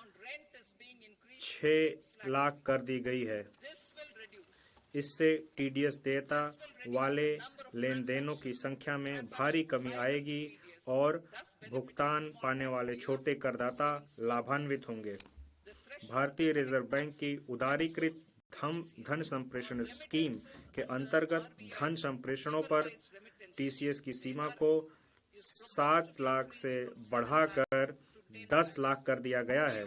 6 लाख कर दी गई है। इससे टीडीएस देयता वाले लेन देनों की संख्या में भारी कमी आएगी और भुगतान पाने वाले छोटे करदाता लाभान्वित होंगे। भारतीय रिजर्व बैंक की उदारीकृत धन संप्रेषण स्कीम के अंतर्गत धन संप्रेषणों पर टीसीएस की सीमा को 7 लाख से बढ़ाकर 10 लाख कर दिया गया है।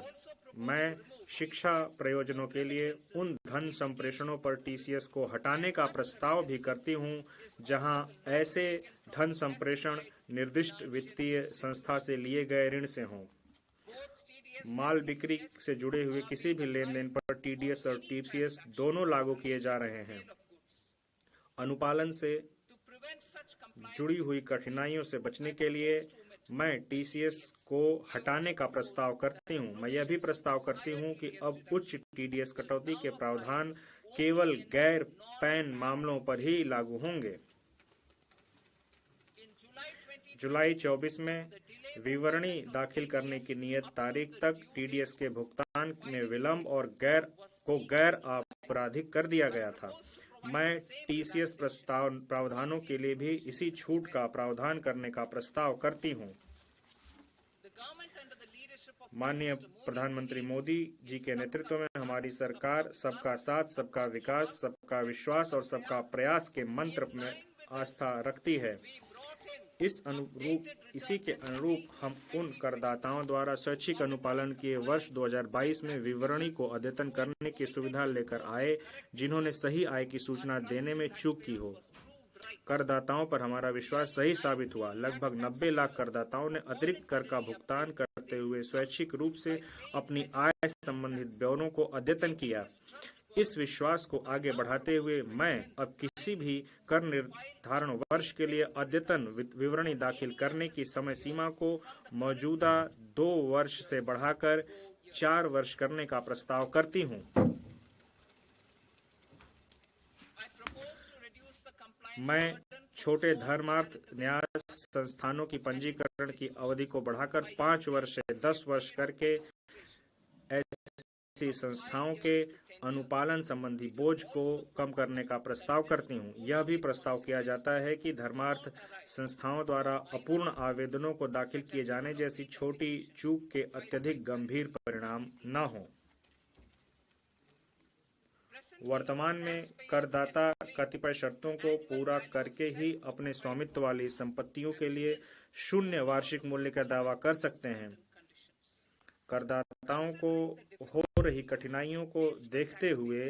मैं शिक्षा प्रयोजनों के लिए उन धन धन संप्रेषणों पर टीसीएस को हटाने का प्रस्ताव भी करती हूं, जहां ऐसे धन संप्रेषण निर्दिष्ट वित्तीय संस्था से लिए गए ऋण से हों। माल बिक्री से जुड़े हुए किसी भी लेन देन पर टीडीएस और टीसीएस दोनों लागू किए जा रहे हैं। अनुपालन से जुड़ी हुई कठिनाइयों से बचने के लिए मैं टीसीएस को हटाने का प्रस्ताव करती हूं। मैं यह भी प्रस्ताव करती हूं कि अब उच्च टीडीएस कटौती के प्रावधान केवल गैर पैन मामलों पर ही लागू होंगे। जुलाई 24 में विवरणी दाखिल करने की नियत तारीख तक टीडीएस के भुगतान में विलंब और गैर आपराधिक कर दिया गया था। मैं टीसीएस प्रावधानों के लिए भी इसी छूट का प्रावधान करने का प्रस्ताव करती हूं। माननीय प्रधानमंत्री मोदी जी के नेतृत्व में हमारी सरकार सबका साथ, सबका विकास, सबका विश्वास और सबका प्रयास के मंत्र में आस्था रखती है। इसी के अनुरूप हम उन करदाताओं द्वारा स्वैच्छिक अनुपालन किए वर्ष 2022 में विवरणी को अद्यतन करने की सुविधा लेकर आए, जिन्होंने सही आय की सूचना देने में चूक की हो। करदाताओं पर हमारा विश्वास सही साबित हुआ। लगभग 90 लाख करदाताओं ने अतिरिक्त कर का भुगतान करते हुए स्वैच्छिक रूप से अपनी आय संबंधित ब्यौरों को अद्यतन किया। इस विश्वास को आगे बढ़ाते हुए मैं अब किसी भी कर निर्धारण वर्ष के लिए अद्यतन विवरणी दाखिल करने की समय सीमा को मौजूदा 2 वर्ष से बढ़ाकर 4 वर्ष करने का प्रस्ताव करती हूं। मैं छोटे धर्मार्थ न्यास संस्थानों की पंजीकरण की अवधि को बढ़ाकर 5 वर्ष से 10 वर्ष करके ऐसी संस्थाओं के अनुपालन संबंधी बोझ को कम करने का प्रस्ताव करती हूं। यह भी प्रस्ताव किया जाता है कि धर्मार्थ संस्थाओं द्वारा अपूर्ण आवेदनों को दाखिल किए जाने जैसी छोटी चूक के अत्यधिक गंभीर परिणाम न हों। वर्तमान में करदाता कतिपय शर्तों को पूरा करके ही अपने स्वामित्व वाली संपत्तियों के लिए शून्य वार्षिक मूल्य का दावा कर सकते हैं। करदाताओं को हो रही कठिनाइयों को देखते हुए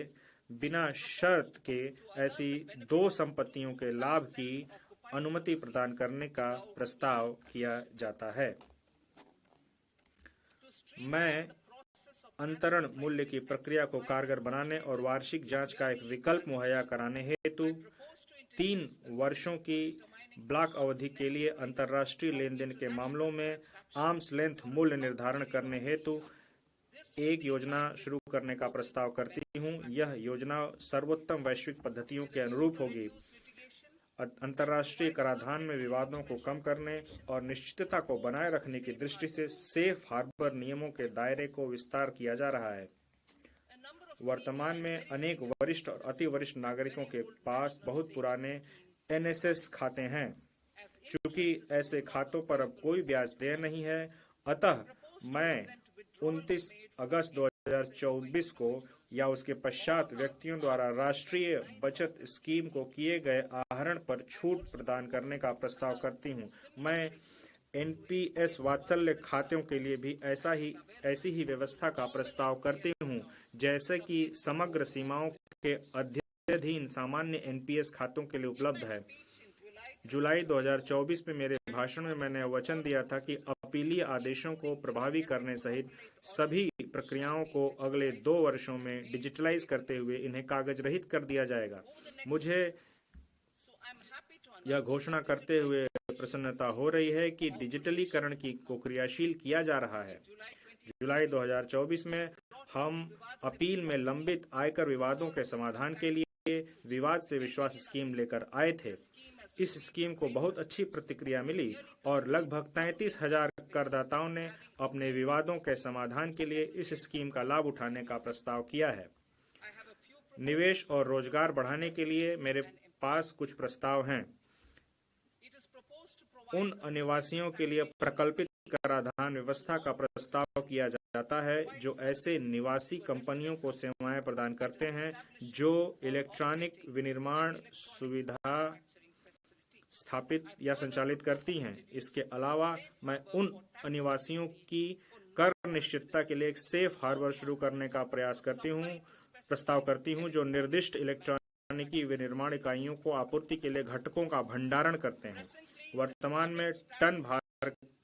बिना शर्त के ऐसी 2 संपत्तियों के लाभ की अनुमति प्रदान करने का प्रस्ताव किया जाता है। मैं अंतरण मूल्य की प्रक्रिया को कारगर बनाने और वार्षिक जांच का एक विकल्प मुहैया कराने हेतु 3 वर्षों की ब्लॉक अवधि के लिए अंतर्राष्ट्रीय लेन देन के मामलों में आर्म्स लेंथ मूल्य निर्धारण करने हेतु एक योजना शुरू करने का प्रस्ताव करती हूं। यह योजना सर्वोत्तम वैश्विक पद्धतियों के अनुरूप होगी। अंतर्राष्ट्रीय कराधान में विवादों को कम करने और निश्चितता को बनाए रखने की दृष्टि से सेफ हार्बर नियमों के दायरे को विस्तार किया जा रहा है। वर्तमान में अनेक वरिष्ठ और अति वरिष्ठ नागरिकों के पास बहुत पुराने एनएसएस खाते हैं। चूंकि ऐसे खातों पर अब कोई ब्याज देय नहीं है, अतः मैं 29 अगस्त 2024 को या उसके पश्चात व्यक्तियों द्वारा राष्ट्रीय बचत स्कीम को किए गए आहरण पर छूट प्रदान करने का प्रस्ताव करती हूं। मैं एनपीएस वात्सल्य खातों के लिए भी ऐसी ही व्यवस्था का प्रस्ताव करती हूं, जैसे कि समग्र सीमाओं के अध्ययन सामान्य एनपीएस खातों के लिए उपलब्ध है। जुलाई 2024 में मेरे भाषण में मैंने वचन दिया था कि अपीलीय आदेशों को प्रभावी करने सहित सभी प्रक्रियाओं को अगले 2 वर्षों में डिजिटलाइज करते हुए इन्हें कागज रहित कर दिया जाएगा। मुझे यह घोषणा करते हुए प्रसन्नता हो रही है कि डिजिटलीकरण को क्रियाशील किया जा रहा है। जुलाई 2024 में हम अपील में लंबित आयकर विवादों के समाधान के लिए विवाद से विश्वास स्कीम लेकर आए थे। इस स्कीम को बहुत अच्छी प्रतिक्रिया मिली और लगभग 33,000 करदाताओं ने अपने विवादों के समाधान के लिए इस स्कीम का लाभ उठाने का प्रस्ताव किया है। निवेश और रोजगार बढ़ाने के लिए मेरे पास कुछ प्रस्ताव हैं। उन अनिवासियों के लिए प्रकल्पित कराधान व्यवस्था का प्रस्ताव किया जाता है जो ऐसे निवासी कंपनियों को सेवाएं प्रदान करते हैं जो इलेक्ट्रॉनिक विनिर्माण सुविधा स्थापित या संचालित करती हैं। इसके अलावा मैं उन अनिवासियों की कर निश्चितता के लिए एक सेफ हार्बर शुरू करने का प्रयास करती हूं प्रस्ताव करती हूं जो निर्दिष्ट इलेक्ट्रॉनिकी विनिर्माण इकाइयों को आपूर्ति के लिए घटकों का भंडारण करते हैं। वर्तमान में टन भार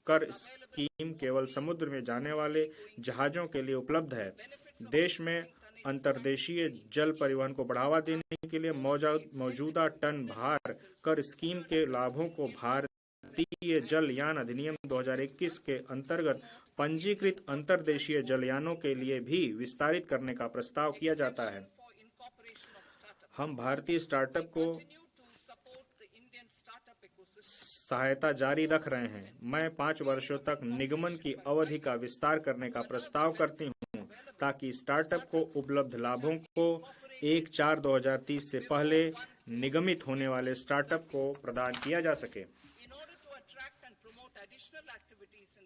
कर स्कीम केवल समुद्र में जाने वाले जहाजों के लिए उपलब्ध है। देश में अंतर्देशीय जल परिवहन को बढ़ावा देने के लिए मौजूदा टन भार कर स्कीम के लाभों को भारतीय जलयान अधिनियम 2021 के अंतर्गत पंजीकृत अंतर्देशीय जलयानों के लिए भी विस्तारित करने का प्रस्ताव किया जाता है। हम भारतीय स्टार्टअप को सहायता जारी रख रहे हैं। मैं 5 वर्षों तक निगमन की अवधि का विस्तार करने का प्रस्ताव करती हूं ताकि स्टार्टअप को उपलब्ध लाभों को 1/4/2030 से पहले निगमित होने वाले स्टार्टअप को प्रदान किया जा सके।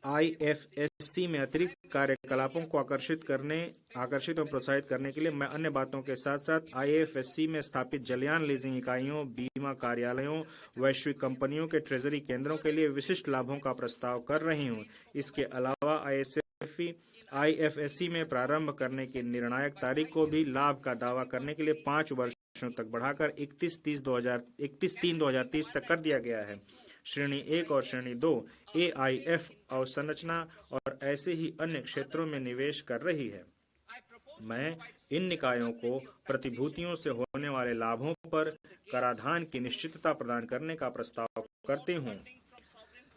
IFSC में अतिरिक्त कार्यकलापों को आकर्षित और प्रोत्साहित करने के लिए मैं अन्य बातों के साथ साथ IFSC में स्थापित जलयान लीजिंग इकाइयों, बीमा कार्यालयों, वैश्विक कंपनियों के ट्रेजरी केंद्रों के लिए विशिष्ट लाभों का प्रस्ताव कर रही हूं। इसके अलावा IFSC में प्रारंभ करने की निर्णायक तारीख को भी लाभ का दावा करने के लिए 5 वर्षों तक बढ़ाकर 31/3/2030 तक कर दिया गया है। श्रेणी 1 और श्रेणी 2 AIF अवसंरचना और ऐसे ही अन्य क्षेत्रों में निवेश कर रही है। मैं इन निकायों को प्रतिभूतियों से होने वाले लाभों पर कराधान की निश्चितता प्रदान करने का प्रस्ताव करती हूँ।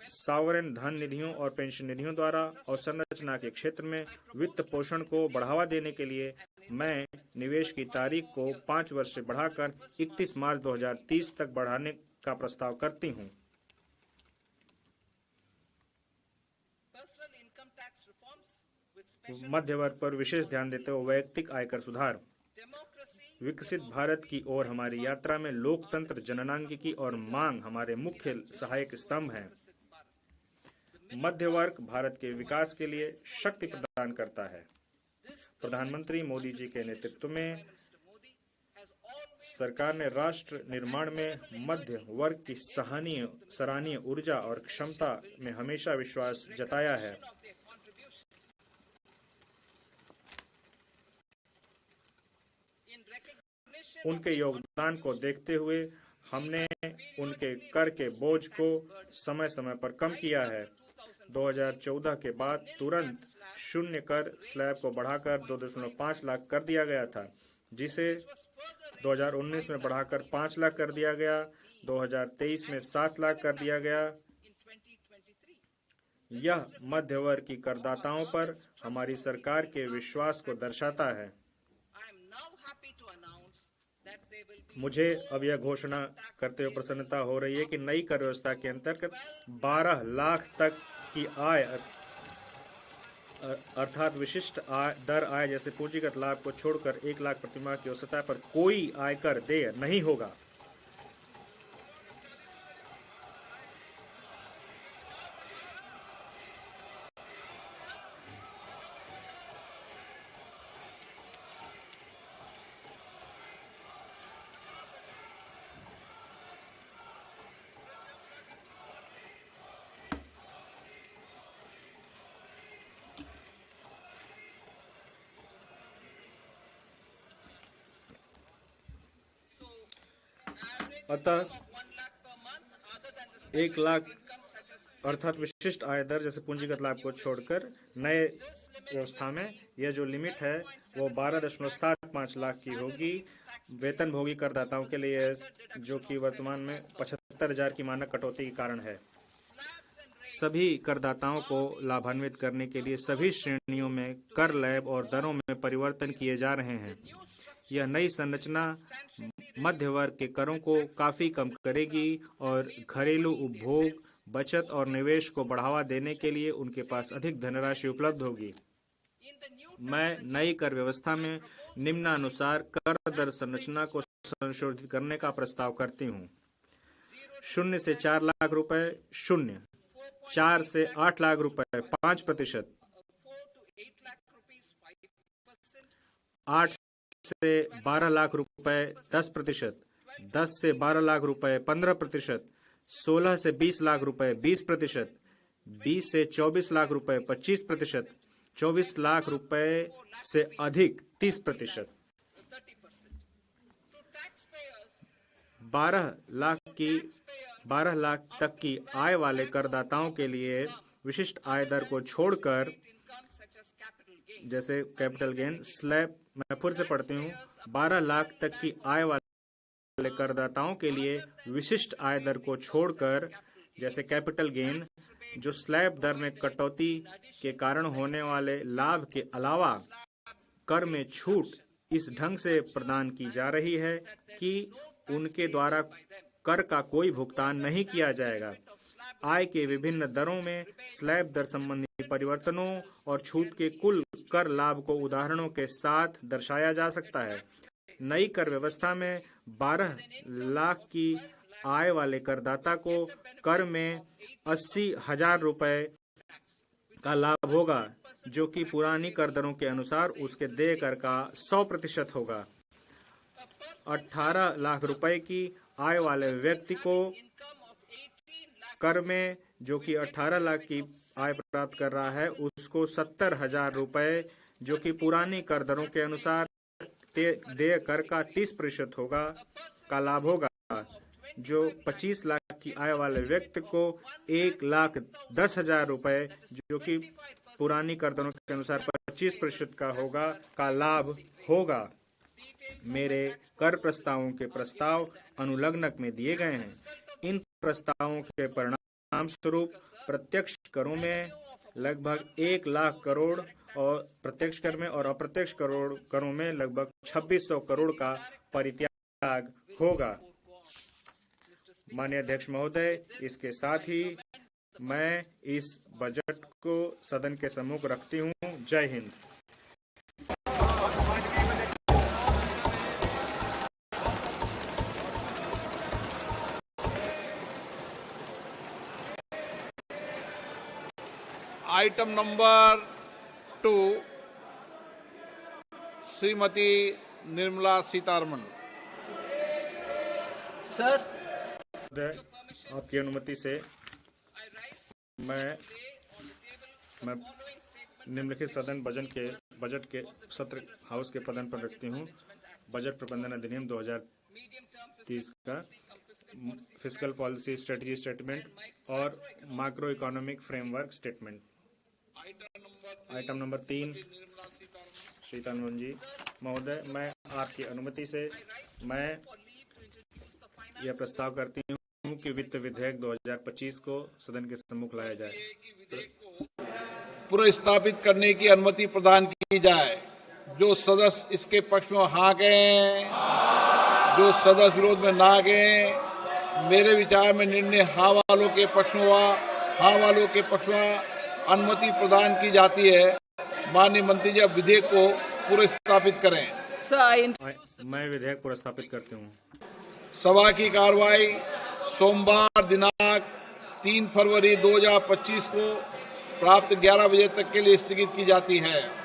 सॉवरेन धन निधियों और पेंशन निधियों द्वारा अवसंरचना के क्षेत्र में वित्त पोषण को बढ़ावा देने के लिए मैं निवेश की तारीख को 5 वर्ष से बढ़ाकर 31 मार्च 2030 तक बढ़ाने का प्रस्ताव करती हूँ। मध्य वर्ग पर विशेष ध्यान देते हुए वैयक्तिक आयकर सुधार। विकसित भारत की ओर हमारी यात्रा में लोकतंत्र, जननांगिकी और मांग हमारे मुख्य सहायक स्तंभ हैं। मध्य वर्ग भारत के विकास के लिए शक्ति प्रदान करता है। प्रधानमंत्री मोदी जी के नेतृत्व में सरकार ने राष्ट्र निर्माण में मध्य वर्ग की सराहनीय ऊर्जा और क्षमता में हमेशा विश्वास जताया है। उनके योगदान को देखते हुए हमने उनके कर के बोझ को समय समय पर कम किया है। 2014 के बाद तुरंत शून्य कर स्लैब को बढ़ाकर 2.5 लाख कर दिया गया था, जिसे 2019 में बढ़ाकर 5 लाख कर दिया गया, 2023 में 7 लाख कर दिया गया। यह मध्य वर्ग की करदाताओं पर हमारी सरकार के विश्वास को दर्शाता है। मुझे अब यह घोषणा करते हुए प्रसन्नता हो रही है कि नई कर व्यवस्था के अंतर्गत 12 लाख तक की आय अर्थात विशिष्ट दर आय जैसे पूंजीगत लाभ को छोड़कर 1 लाख प्रतिमाह की औसत पर कोई आयकर देय नहीं होगा। अतः 1 लाख अर्थात विशिष्ट आय दर जैसे पूंजीगत लाभ को छोड़कर नए व्यवस्था में यह जो लिमिट है वो 12.75 लाख की होगी वेतनभोगी करदाताओं के लिए, जो कि वर्तमान में 75,000 की मानक कटौती के कारण है। सभी करदाताओं को लाभान्वित करने के लिए सभी श्रेणियों में कर लैब और दरों में परिवर्तन किए जा रहे हैं। यह नई संरचना मध्य वर्ग के करों को काफी कम करेगी और घरेलू उपभोग, बचत और निवेश को बढ़ावा देने के लिए उनके पास अधिक धनराशि उपलब्ध होगी। मैं नई कर व्यवस्था में निम्नानुसार कर दर संरचना को संशोधित करने का प्रस्ताव करती हूँ। 0 से 4 लाख रुपए 0, 4 से 8 लाख रुपए 5%, 8 से 12 लाख रुपए 10%, 10 से 12 लाख रुपए 15%, 16 से 20 लाख रुपए 20%, 20 से 24 लाख रुपए 25%, 24 लाख रुपए से अधिक 30%। 12 लाख तक की आय वाले करदाताओं के लिए विशिष्ट आय दर को छोड़कर, जैसे कैपिटल गेन स्लैब, मैं फिर से पढ़ती हूँ, 12 लाख तक की आय वाले करदाताओं के लिए विशिष्ट आय दर को छोड़कर, जैसे कैपिटल गेन, जो स्लैब दर में कटौती के कारण होने वाले लाभ के अलावा कर में छूट इस ढंग से प्रदान की जा रही है कि उनके द्वारा कर का कोई भुगतान नहीं किया जाएगा। आय के विभिन्न दरों में स्लैब दर संबंधी परिवर्तनों और छूट के कुल कर लाभ को उदाहरणों के साथ दर्शाया जा सकता है। नई कर व्यवस्था में 12 लाख की आय वाले करदाता को कर में 80,000 रुपए का लाभ होगा, जो कि पुरानी कर दरों के अनुसार उसके देय कर का 100% होगा। 18 लाख रुपए की आय वाले व्यक्ति को कर में, जो कि 18 लाख की आय प्राप्त कर रहा है, उसको 70,000 रुपए, जो कि पुरानी कर दरों के अनुसार देय कर का 30% होगा, का लाभ होगा। जो 25 लाख की आय वाले व्यक्ति को 1,10,000 रुपए, जो कि पुरानी कर दरों के अनुसार 25% का होगा, का लाभ होगा। मेरे कर प्रस्तावों के प्रस्ताव अनुलग्नक में दिए गए हैं। इन प्रस्तावों के परिणाम स्वरूप प्रत्यक्ष करों में लगभग 1 लाख करोड़ और प्रत्यक्ष कर में और अप्रत्यक्ष करों में लगभग 2600 करोड़ का परित्याग होगा। माननीय अध्यक्ष महोदय, इसके साथ ही मैं इस बजट को सदन के सम्मुख रखती हूँ। जय Hind. Item number 2, Shrimati Nirmala Sitharaman. Sir, आपकी अनुमति से मैं निम्नलिखित सदन बजट के सत्र हाउस के पदन पर रखती हूँ। बजट प्रबंधन अधिनियम 2030 का फिस्कल पॉलिसी स्ट्रेटजी स्टेटमेंट और micro economic framework statement. Item number 3, Sitharaman ji महोदय, मैं आपकी अनुमति से मैं यह प्रस्ताव करती हूँ कि वित्त विधेयक 2025 को सदन के सम्मुख लाया जाए। पुनर्स्थापित करने की अनुमति प्रदान की जाए। जो सदस्य इसके पक्ष में हाँ कहें, जो सदस्य विरोध में ना कहें। मेरे विचार में निर्णय हाँ वालों के पक्ष में हुआ। हाँ वालों के पक्ष में अनुमति प्रदान की जाती है। माननीय मंत्री जी, अब विधेयक को पुनर्स्थापित करें। मैं विधेयक पुनर्स्थापित करती हूँ। सभा की कार्रवाई सोमवार दिनांक 3 फरवरी 2025 को प्राप्त 11 बजे तक के लिए स्थगित की जाती है।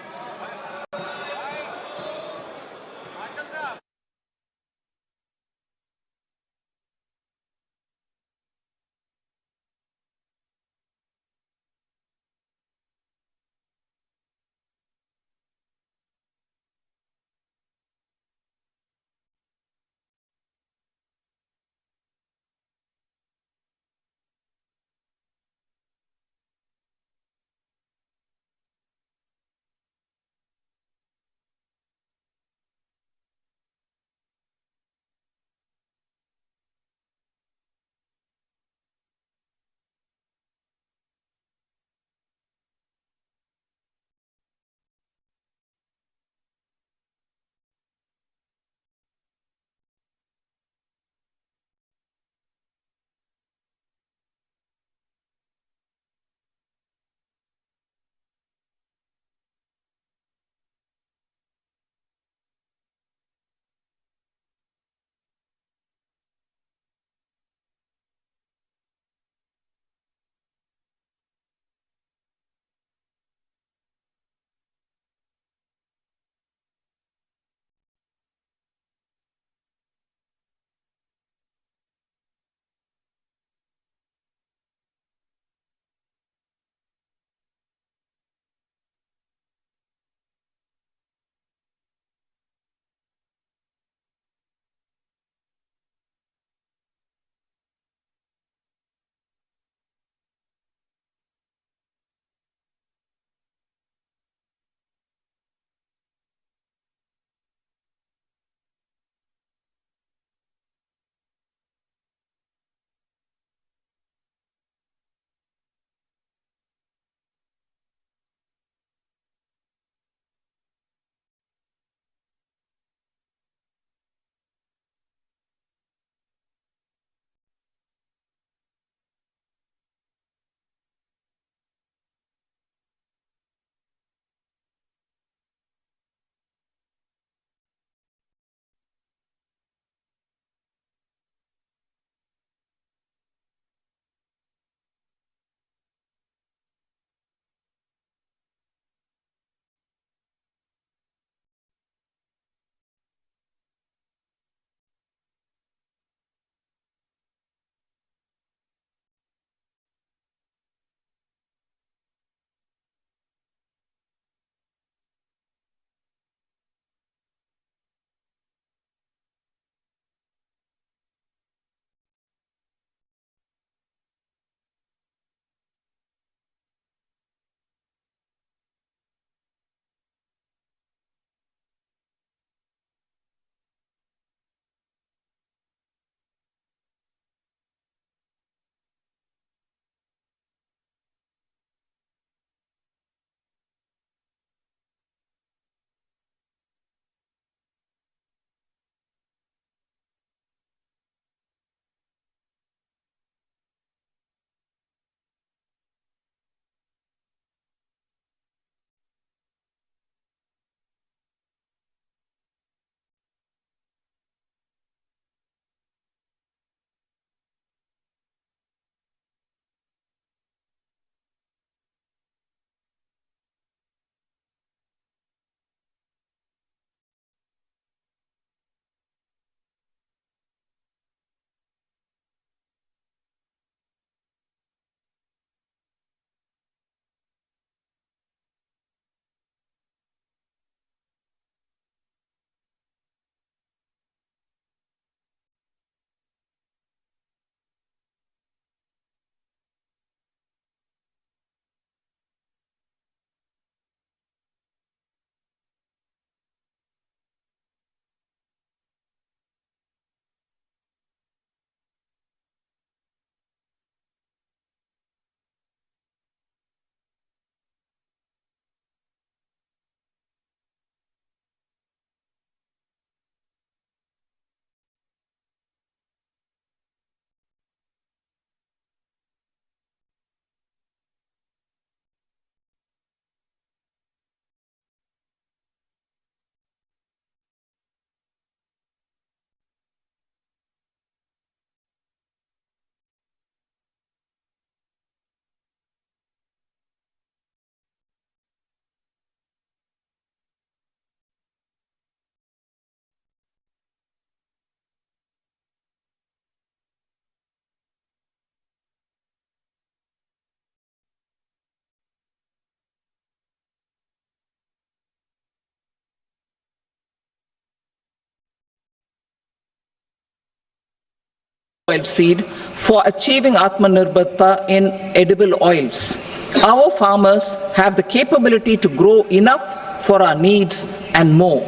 oilseed for achieving Atmanirbharta in edible oils. Our farmers have the capability to grow enough for our needs and more.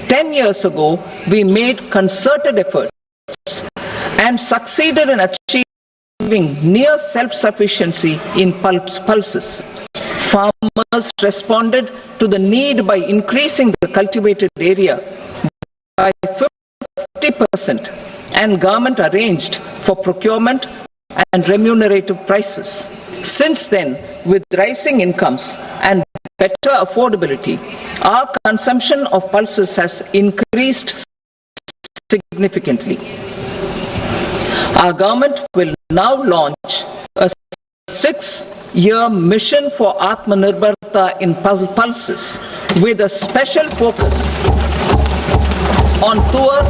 10 years ago, we made concerted efforts and succeeded in achieving near self-sufficiency in pulses. Farmers responded to the need by increasing the cultivated area by 50%, and government arranged for procurement and remunerative prices. Since then, with rising incomes and better affordability, our consumption of pulses has increased significantly. Our government will now launch a 6-year mission for Atmanirbharta in pulses with a special focus on Tuar,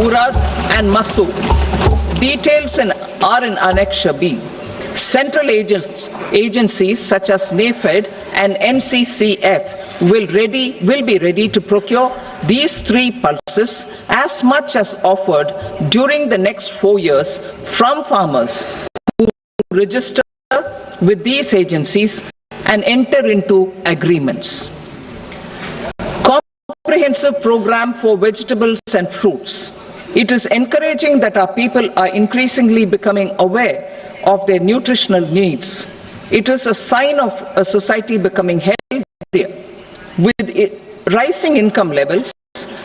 Urad and Masoor. Details are in Annexure B. Central agencies such as NAFED and NCCF will be ready to procure these 3 pulses as much as offered during the next 4 years from farmers who register with these agencies and enter into agreements. Comprehensive program for vegetables and fruits. It is encouraging that our people are increasingly becoming aware of their nutritional needs. It is a sign of a society becoming healthier. With rising income levels,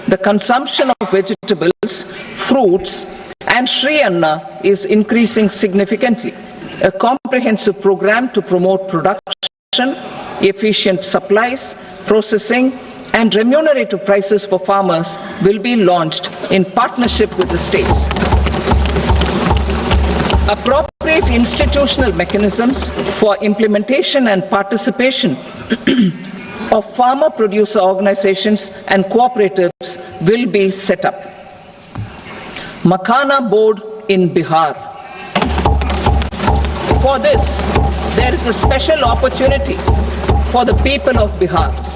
the consumption of vegetables, fruits, and Shri Anna is increasing significantly. A comprehensive program to promote production, efficient supplies, processing, and remunerative prices for farmers will be launched in partnership with the states. Appropriate institutional mechanisms for implementation and participation of farmer producer organizations and cooperatives will be set up. Makhana Board in Bihar. For this, there is a special opportunity for the people of Bihar.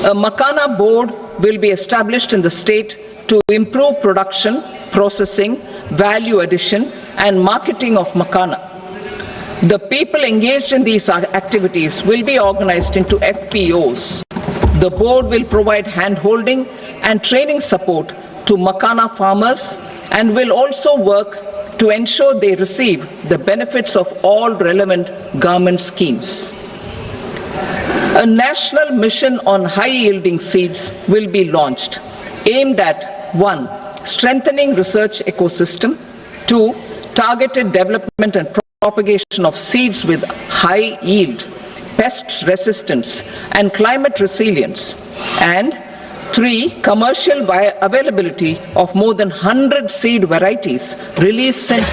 A Makhana Board will be established in the state to improve production, processing, value addition, and marketing of Makhana. The people engaged in these activities will be organized into FPOs. The board will provide hand-holding and training support to Makhana farmers and will also work to ensure they receive the benefits of all relevant government schemes. A national mission on high-yielding seeds will be launched, aimed at 1. Strengthening research ecosystem, 2. Targeted development and propagation of seeds with high yield, pest resistance, and climate resilience, and 3. Commercial availability of more than 100 seed varieties released since